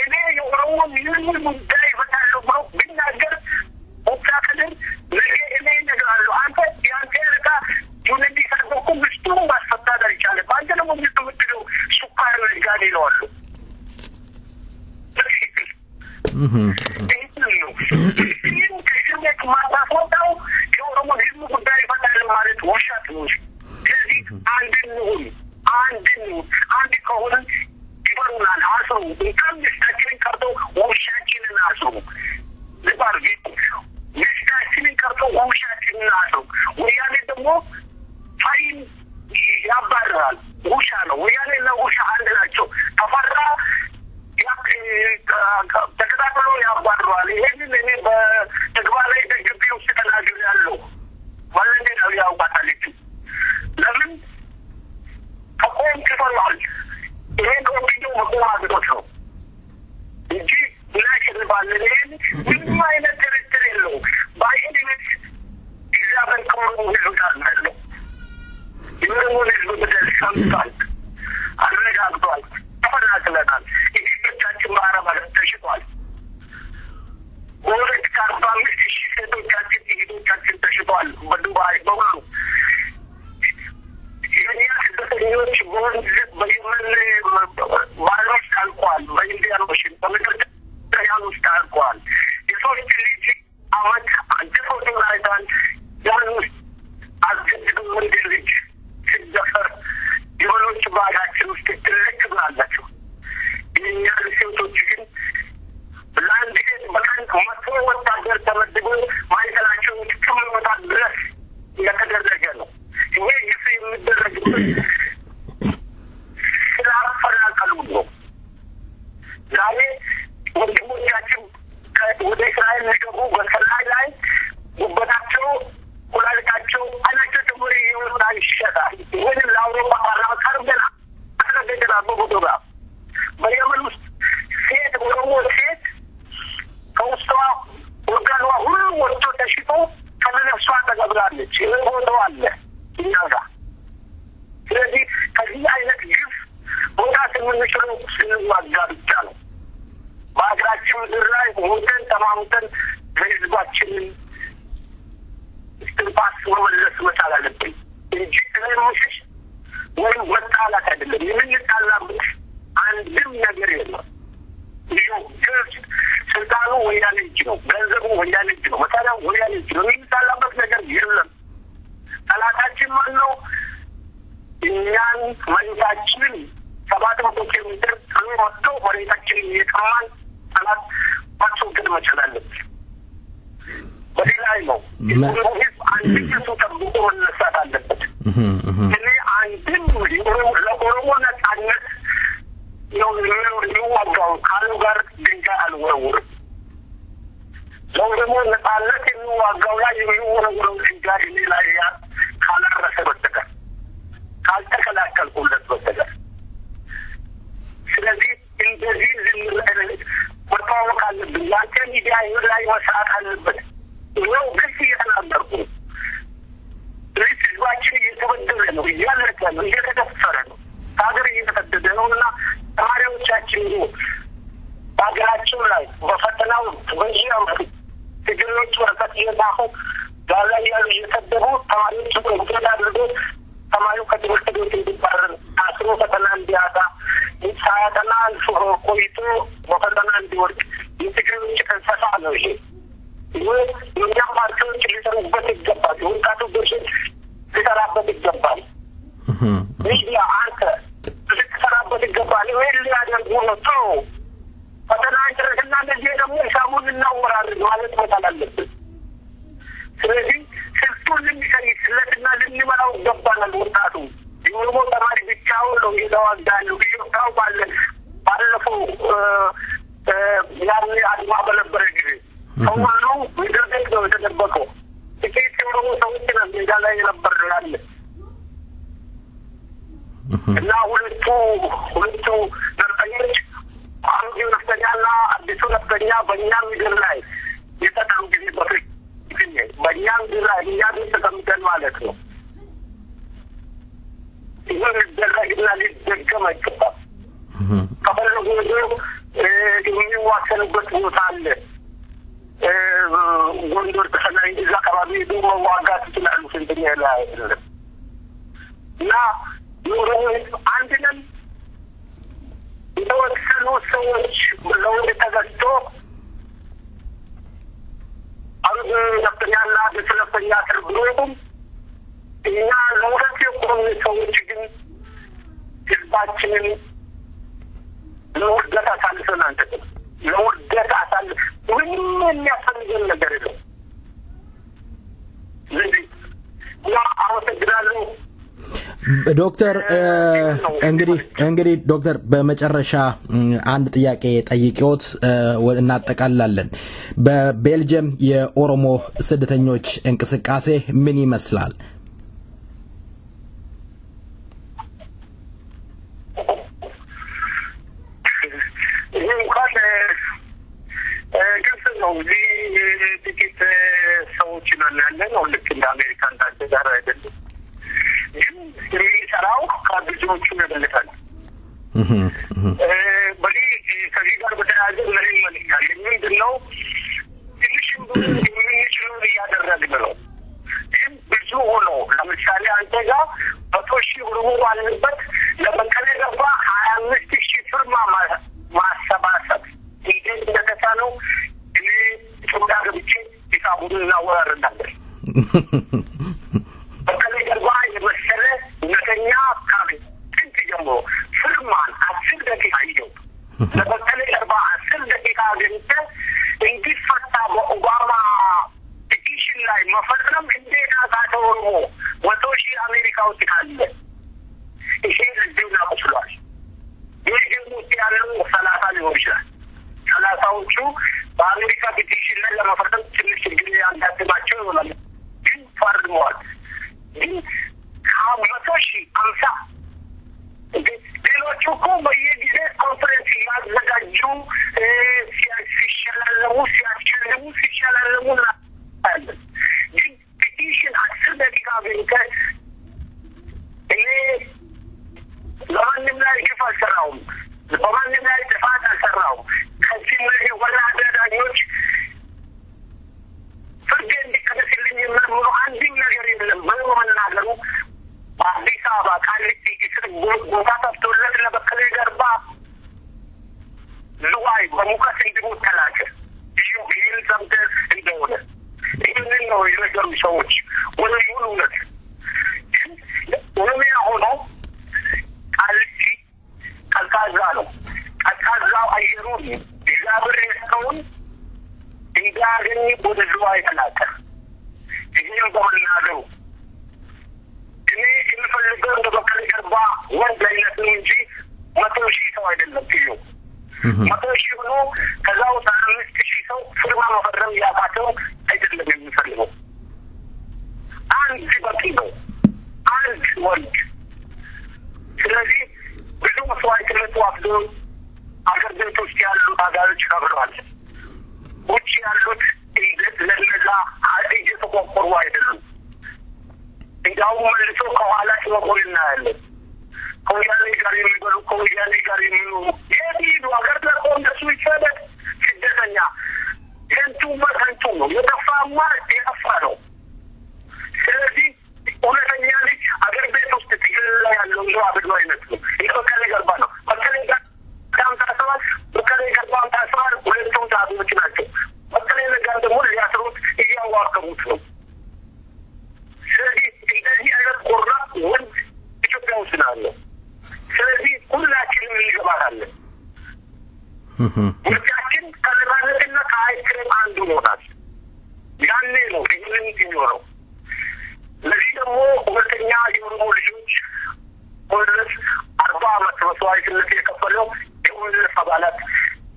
እኔ የኦሮሞ ምንም ጉዳይ ይፈታለሁ ብሎ ቢናገር ወጣከልን እኔ እነግራለሁ። አንተ ያንተ እርካ ዩኒቲ ሳይኮ ምስቱን ማስፈታት አልቻለም። በአንተ ደግሞ የምትለው ሱካር ነጋዴ ነው አሉ። ይህን ከእስር ቤት ማስወጣው የኦሮሞ ህዝብ ጉዳይ ይፈታል ማለት ውሸት ነው። ስለዚህ አንድ ከሆነ ይበሩናል። አስሩ እንኳን ሚስታችንን ቀርቶ ውሻችንን አስሩ። ልባር ሚስታችንን ቀርቶ ውሻችንን አስሩ። ወያኔ ደግሞ ፋይን ያባርራል። ውሻ ነው። ወያኔና ውሻ አንድ ናቸው። ተፈራ ተከታትሎ ያባርረዋል። ይሄንን እኔ በተግባር ላይ ደግቤ ውስጥ ተናግሬያለሁ። ወለኔ ነው ያውቃታለች። ለምን ተቆም ክፈሏል። ይሄን ኦፒዲዮ መቆም አግዶት ነው እንጂ እናሸንፋለን። ይሄን ምንም አይነት ጥርጥር የለውም። በአይነት እግዚአብሔር ከኦሮሞ ህዝብ ጋር ነው ያለው። የኦሮሞን ህዝብ በደል ሰምቷል፣ አረጋግጧል፣ ተፈናቅለናል። ኢትዮጵያችን በአረብ ዓለም ተሽጧል። በሁለት ከ45 ሺህ ሴቶቻችን እህቶቻችን ተሽጧል። በዱባይ በሁሉ የኛ ስደተኞች በወንዝ በየመን ባህር ውስጥ አልቋል። በኢንዲያን ኦሽን በሜዲትራኒያን ውስጥ አልቋል። የሶስት ልጅ አመት አንድ ፎቶ ላይታል። ያን ውስጥ አስገድዶ ወንድ ልጅ ሲደፈር የሆኖች ባህላችን ውስጥ ትልቅ ብላላቸው። የእኛ ሴቶች ግን ለአንድ ሴት በቀን 100 ወታደር ተመድቦ ማይከላቸውን እስከመመታት ድረስ እየተደረገ ነው። ይሄ ግፍ የሚደረግበት ስላፈናቀሉ ነው። ዛሬ ወንድሞቻችን ወደ እስራኤል ሊገቡ በሰላይ ላይ ጉበታቸው፣ ኩላሊታቸው፣ አይናቸው ጭምር እየወጣ ይሸጣል። ይህንን ለአውሮፓ ፓርላማ ቀርበን አስረገጠናል። በቦቶጋ በየመን ውስጥ ሴት ኦሮሞ ሴት ከውስጧ ወገኗ ሁሉ ወጥቶ ተሽጦ ከነፍሷ ተገብራለች። ይህ ቦታው አለ እኛ ጋር። ስለዚህ ከዚህ አይነት ግፍ መውጣት የምንችለው ስንዋጋ ብቻ ነው። በሀገራችን ምድር ላይ ሞተን ተማሙተን ለህዝባችንን እስትንፋስ መመለስ መቻል አለብን እንጂ ስለመሸሽ ወይም መጣላት አይደለም። የምንጣላበት አንድም ነገር የለም። ይሁ ግልጽ ስልጣኑ ወያኔ እጅ ነው፣ ገንዘቡ ወያኔ እጅ ነው፣ መሳሪያው ወያኔ እጅ ነው። የሚጣላበት ነገር የለም። ጠላታችን ማን ነው? እኛን መሬታችንን 700 ኪሎ ሜትር ጥሎ ወጥቶ መሬታችንን እየቀማን ጠላት ማስወገድ መቻል አለብን። በዚህ ላይ ነው ህዝብ አንድነቱ ጠብቆ መነሳት አለበት። እኔ አንድም ለኦሮሞ ነጻነት ነው የሚዋጋው ካለው ጋር ድንጋይ አልወረውርም። ለኦሮሞ ነጻነት የሚዋጋው ላይ የሚወረውረው ድንጋይ እኔ ላይ ካላረሰ በስተቀር ካልተከላከልኩለት በስተቀር። ስለዚህ እንደዚህ መታወቅ አለብን። ያንተ ሚዲያ ላይ መስራት አለበት። ይኸው ግፍ እየተናገርኩ ነው። ስለዚህ ህዝባችን እየተበደለ ነው፣ እያለቀ ነው፣ እየተደፈረ ነው፣ ሀገር እየተሰደደ ነው እና ተማሪዎቻችን በሀገራቸው ላይ በፈተናው በየአመቱ ትግሎቹ ወረቀት እየጻፉ ጋላ እያሉ እየሰደቡ ተማሪዎቹ ውጤት አድርጎ ተማሪው ከትምህርት ቤት እንዲባረር ታስሮ ፈተና እንዲያጣ ሳያጠና ቆይቶ በፈተና እንዲወድቅ የትግሬዎች እንስሳ ነው ይሄ። የእኛም ፓርቲዎች ሊሰሩበት ይገባል። ወጣቱ ድርጅት ሊሰራበት ይገባል። ሚዲያ አንተ ሊሰራበት ይገባል። ወይ ሊያደርጉ ነው ተው ፈተና እንጨርስና እንደዚህ ደግሞ ሂሳቡን እናወራርድ ማለት መቻል አለብን። ስለዚህ ስልቱን ልንቀይስለትና ልንመራው ይገባናል። ወጣቱ የኦሮሞ ተማሪ ብቻውን ነው እየተዋጋሉ ኢትዮጵያው ባለፈው ያኔ አድማ በነበረ ጊዜ ሰውኑ ምድርቤት ነው የተደበቀው። ጥቂት የኦሮሞ ሰዎች ነው ሜዳ ላይ የነበር ያለ እና ሁለቱ ነፍጠኞች አሮጌው ነፍጠኛና አዲሱ ነፍጠኛ በእኛ ምድር ላይ የተጠሩ ጊዜ በፊት በእኛ ምድር ላይ እኛ ቤት ተቀምጠን ማለት ነው። ይህን ሊደረግና ሊደገም አይገባም። ከፈለጉ የሚዋሰኑበት ቦታ አለ። ጎንደር ተሰናይ እዛ አካባቢ ሄዶ መዋጋት ይችላሉ። ስንተኛ ላይ አይደለም እና የኦሮሞ አንድ ነን። የተወሰኑ ሰዎች ለወንድ ተገዝቶ አሩግ ነፍጠኛና በስለፈኛ ትርጉም እኛ ለሁለት የቆሙ ሰዎች ግን ህዝባችንን ለውርደት አሳልፈን አንሰጥም። ለውርደት ምንም የሚያስፈልገን ነገር የለም። ስለዚህ አመሰግናለሁ። ዶክተር እንግዲህ ዶክተር በመጨረሻ አንድ ጥያቄ ጠይቄዎት እናጠቃልላለን። በቤልጅየም የኦሮሞ ስደተኞች እንቅስቃሴ ምን ይመስላል? ጥቂት ሰዎች ነው ልክ እንደ አሜሪካ እንዳንተ ጋር አይደለም። የሚሰራው ከብዙዎቹ ይበልጣል። በዚህ ከዚህ ጋር በተያያዘ መሪ መልካል ምንድን ነው ትንሽም የምንችለውን እያደረግን ነው። ግን ብዙ ሆኖ ለምሳሌ አንተ ጋር 100,000 ኦሮሞ ባለበት ለመቀሌ ገባ 25,000 ፊርማ ማሰባሰብ እንዴት እንደተሳነው እኔ ጭምዳ ገብቼ ሂሳቡን እናወራርዳለን። መቀሌ ገባ የመሰለ እውነተኛ አካባቢ ጥንት ጀምሮ ፊርማን 10 ደቂቃ ይዘው ለመቀሌ ገባ 10 ደቂቃ አገኝተህ እንዲፈታ በኦባማ ፒቲሽን ላይ መፈረም እንዴት አቃተው? ኦሮሞ 100,000 አሜሪካ ውስጥ ካለ ይሄ ልጅና ቁስሏል። ይህ ደግሞ ያለው 30 ሊሆን ይችላል። 30ዎቹ በአሜሪካ ፒቲሽን ላይ ለመፈረም ትንሽ ችግር ያጋጥማቸው ይሆናል። ግን ፈርመዋል። ግን 100,000 50 ሌሎቹ እኮ በየጊዜ ኮንፈረንስ ያዘጋጁ ሲሸላለሙ አለን። ግን ፒቲሽን 10 ደቂቃ አገኝተህ እኔ ለማንም ላይ ግፍ አልሰራውም፣ በማንም ላይ ጥፋት አልሰራውም። ከዚህ ወዲህ ወላደ ዳኞች ፍርድ እንዲቀደስልኝ የምለው አንድም ነገር የለም ብሎ መናገሩ በአዲስ አበባ ቃሊቲ እስር ቦታ ተፍቶለት ለበቀለ ገርባ ዝዋይ በሙቀት እንዲሞት ተላከ። ይህን ሰምተህ እንደሆነ ይህንን ነው የነገሩ ሰዎች ወደ ይሁን እውነት ኦሮሚያ ሆኖ ቃሊቲ ቀዝቃዛ ነው። ቀዝቃዛው አየሩን እግዚአብሔር የሰውን እንዲያገኝ ወደ ዝዋይ ተላከ። ይህን በመናገሩ እኔ የምፈልገው እንደ በቀለ ገርባ ወንድ አይነት ነው እንጂ 100,000 ሰው አይደለም። ትዩ 100,000 ሆኖ ከዛው 25,000 ሰው ፊርማ መፈረም ያቃተው አይደለም የሚፈልገው። አንድ በቂ ነው፣ አንድ ወንድ። ስለዚህ ብዙ መስዋዕትነት ወስዶ አገር ቤት ውስጥ ያሉ ታጋዮች ከብረዋል። ውጭ ያሉት ለነዛ እየተቆቆሩ አይደሉም። እንዲያውም መልሶ ከኋላ ሲወቆር እናያለን። ከወያኔ ጋር የሚበሉ ከወያኔ ጋር የሚኖሩ የሚሄዱ ሀገር ለቆ እንደሱ ይሰደድ ስደተኛ ከንቱ በከንቱ ነው። የጠፋማ የጠፋ ነው። ስለዚህ እውነተኛ ልጅ አገር ቤት ውስጥ ትግል ላይ ያለው ነው አብዶ አይነት ነው ይቆቀል ገርባ ነው በቀለ ታምታሰዋል በቀለ ገርባ ታሰዋል ሁለቱም ታዶች ናቸው በቀለ ነገር ደግሞ ሊያስሩት እያዋቀሩት ነው ስለዚህ እንደዚህ አይነት ቆራ ወንድ ኢትዮጵያ ውስጥ ነው ስለዚህ ሁላችንም እንገባታለን ምክንያቱም ከለራነትና ከአይክሬም አንዱ ሆናል ያኔ ነው ይህንን የሚሆነው ለዚህ ደግሞ ሁለተኛ የኦሮሞ ልጆች ወንድስ 40 ዓመት መስዋዕትነት የከፈለው የወንድስ አባላት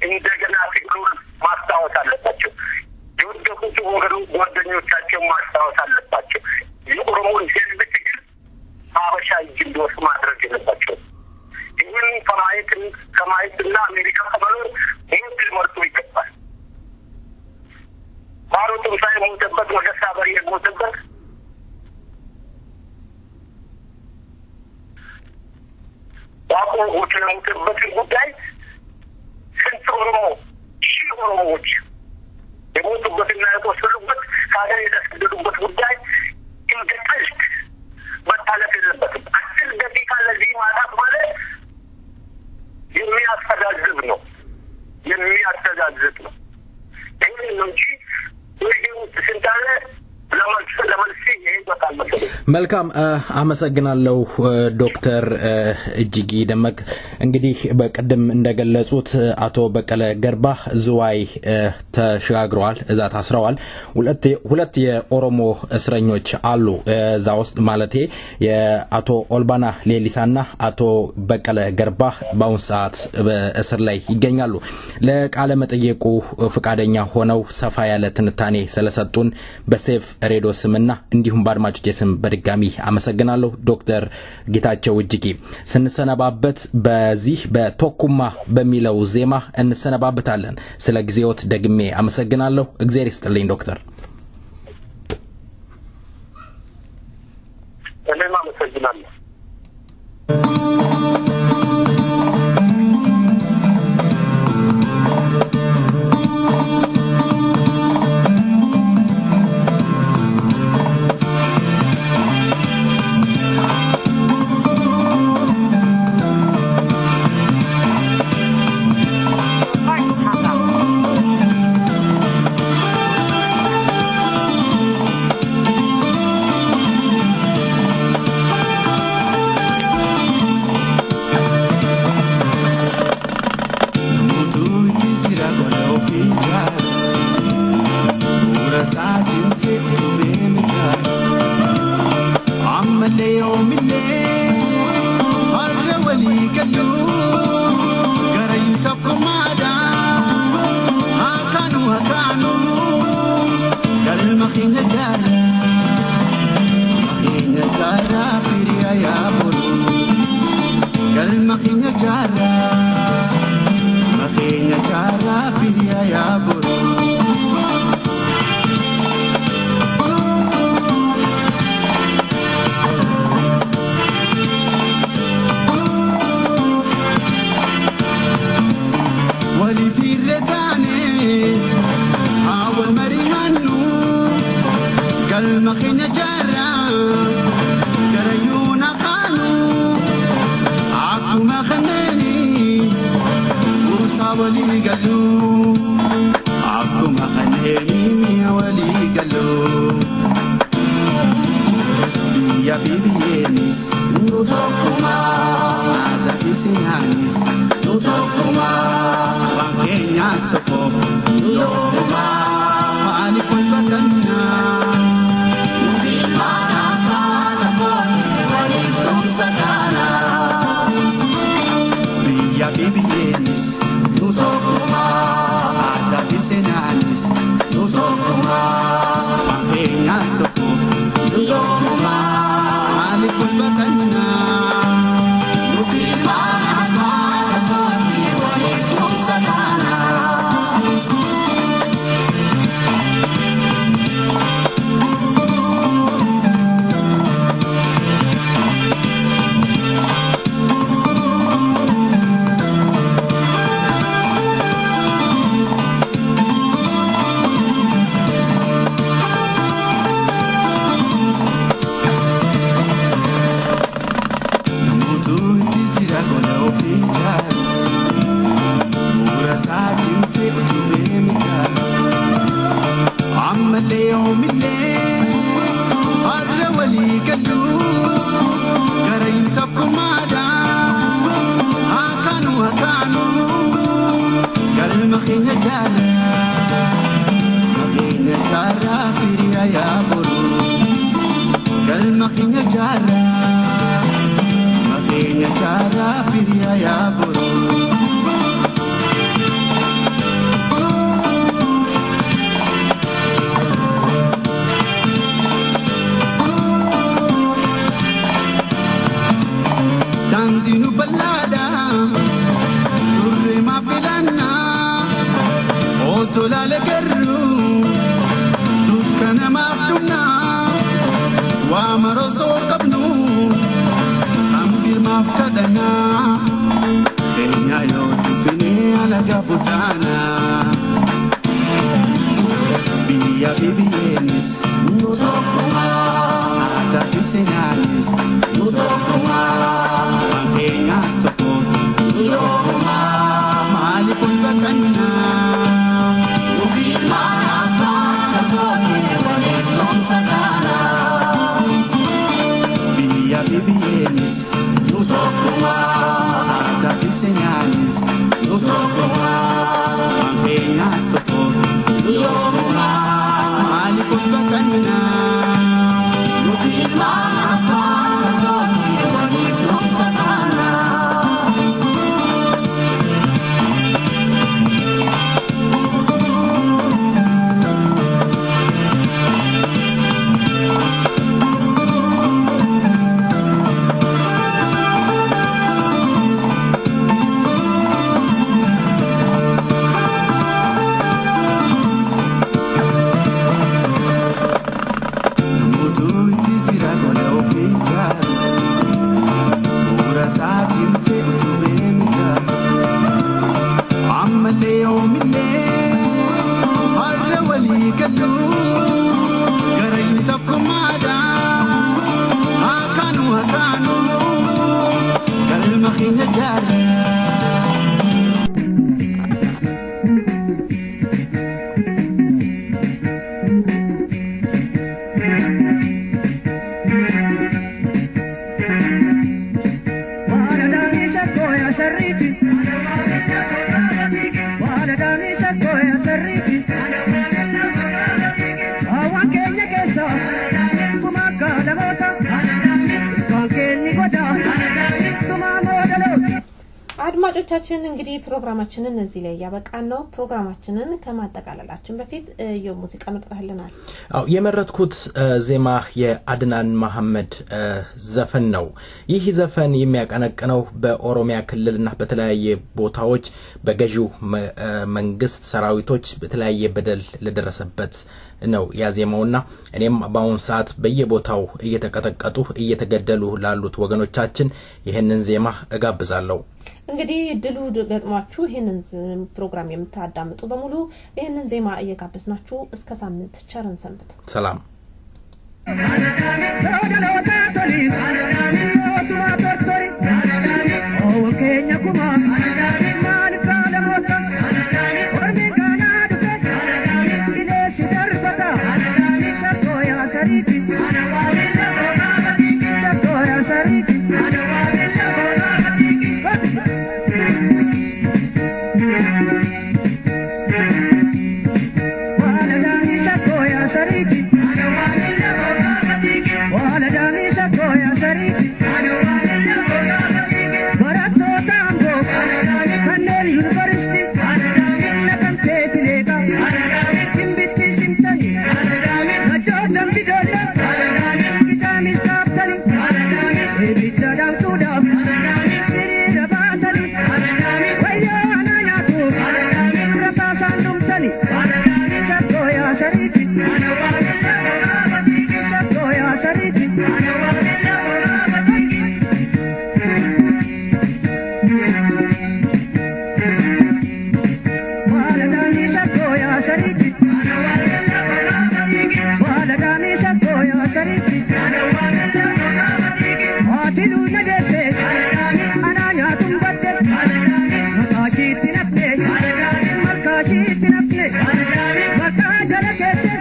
እንደገና ትግሉን ማስታወስ አለባቸው የወደቁት ጓደኞቻቸው ማስታወስ አለባቸው የኦሮሞን ህዝብ ትግል አበሻ እጅ እንዲወስድ ማድረግ የለባቸው ይህን ከማየትና አሜሪካ ከመኖር ይህን ሊመርጡ ይገባል ባሮቱም ሳይሞትበት ወደ ሳበር የሞትበት ዋቆ የሞትበት ጉዳይ ስንት ኦሮሞ ሺህ ኦሮሞዎች የሞቱበትና የተወሰዱበት ከሀገር የተሰደዱበት ጉዳይ እንደቀልድ መታለፍ የለበትም 10 ደቂቃ ለዚህ ማጣት ማለት የሚያስተጋዝብ ነው ይህን ነው እንጂ ወይም ስንታለ ለመልስ ይሄዳል ማለት መልካም አመሰግናለሁ ዶክተር እጅጊ ደመቅ እንግዲህ በቀደም እንደገለጹት አቶ በቀለ ገርባ ዝዋይ ተሻግረዋል እዛ ታስረዋል ሁለት የኦሮሞ እስረኞች አሉ እዛ ውስጥ ማለቴ የአቶ ኦልባና ሌሊሳና አቶ በቀለ ገርባ በአሁን ሰዓት በእስር ላይ ይገኛሉ ለቃለ መጠየቁ ፍቃደኛ ሆነው ሰፋ ያለ ትንታኔ ስለሰጡን በሴፍ ሬዲዮ ስምና እንዲሁም ባድማጮች ስም በድጋሚ አመሰግናለሁ ዶክተር ጌታቸው እጅጊ ስንሰነባበት በዚህ በቶኩማ በሚለው ዜማ እንሰነባበታለን ስለ ጊዜዎት ደግሜ አመሰግናለሁ እግዚአብሔር ይስጥልኝ ዶክተር እኔም አመሰግናለሁ يوم الليل هذا ولي قلو قريتكم عدا هكانوا قال مخينا جارة فيريا يا برو قال مخينا جارة فيريا يا برو تانتينو بلادا توري ما فيلانا اوتولا لقرو دكنا ما فتنا وامرسو قبنو أمبير ما فكدنا كينيا يوتو فيني على قفوتانا بيا بيبينيس نوتوكما عتا في سينانيس نوتوكما كينيا استفو نوتوكما مالي كل بكنا وفي المعنى تبوكي وليتم ستانا بيا بيبينيس نوتوكما عتا في سينانيس نوتوكما كينيا استفو نوتوكما مالي كل بكنا وفي المعنى تبوكي وليتم ستانا አድማጮቻችን እንግዲህ ፕሮግራማችንን እዚህ ላይ ያበቃን ነው። ፕሮግራማችንን ከማጠቃለላችን በፊት የሙዚቃ ምርጫህልናል። አው የመረጥኩት ዜማ የአድናን መሐመድ ዘፈን ነው። ይህ ዘፈን የሚያቀነቅነው በኦሮሚያ ክልልና በተለያየ ቦታዎች በገዢው መንግስት ሰራዊቶች በተለያየ በደል ለደረሰበት ነው ያዜማውና እኔም ባውን ሰዓት በየቦታው እየተቀጠቀጡ እየተገደሉ ላሉት ወገኖቻችን ይሄንን ዜማ እጋብዛለሁ። እንግዲህ ድሉ ገጥሟችሁ ይሄንን ፕሮግራም የምታዳምጡ በሙሉ ይሄንን ዜማ እየጋበዝናችሁ እስከ ሳምንት ቸርን ሰንብት። ሰላም Marka jala kese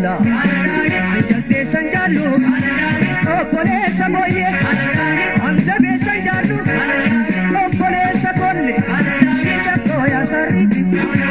tola Ante sanjalu Opole samoye Ante be sanjalu Opole sakolle Sako ya sarri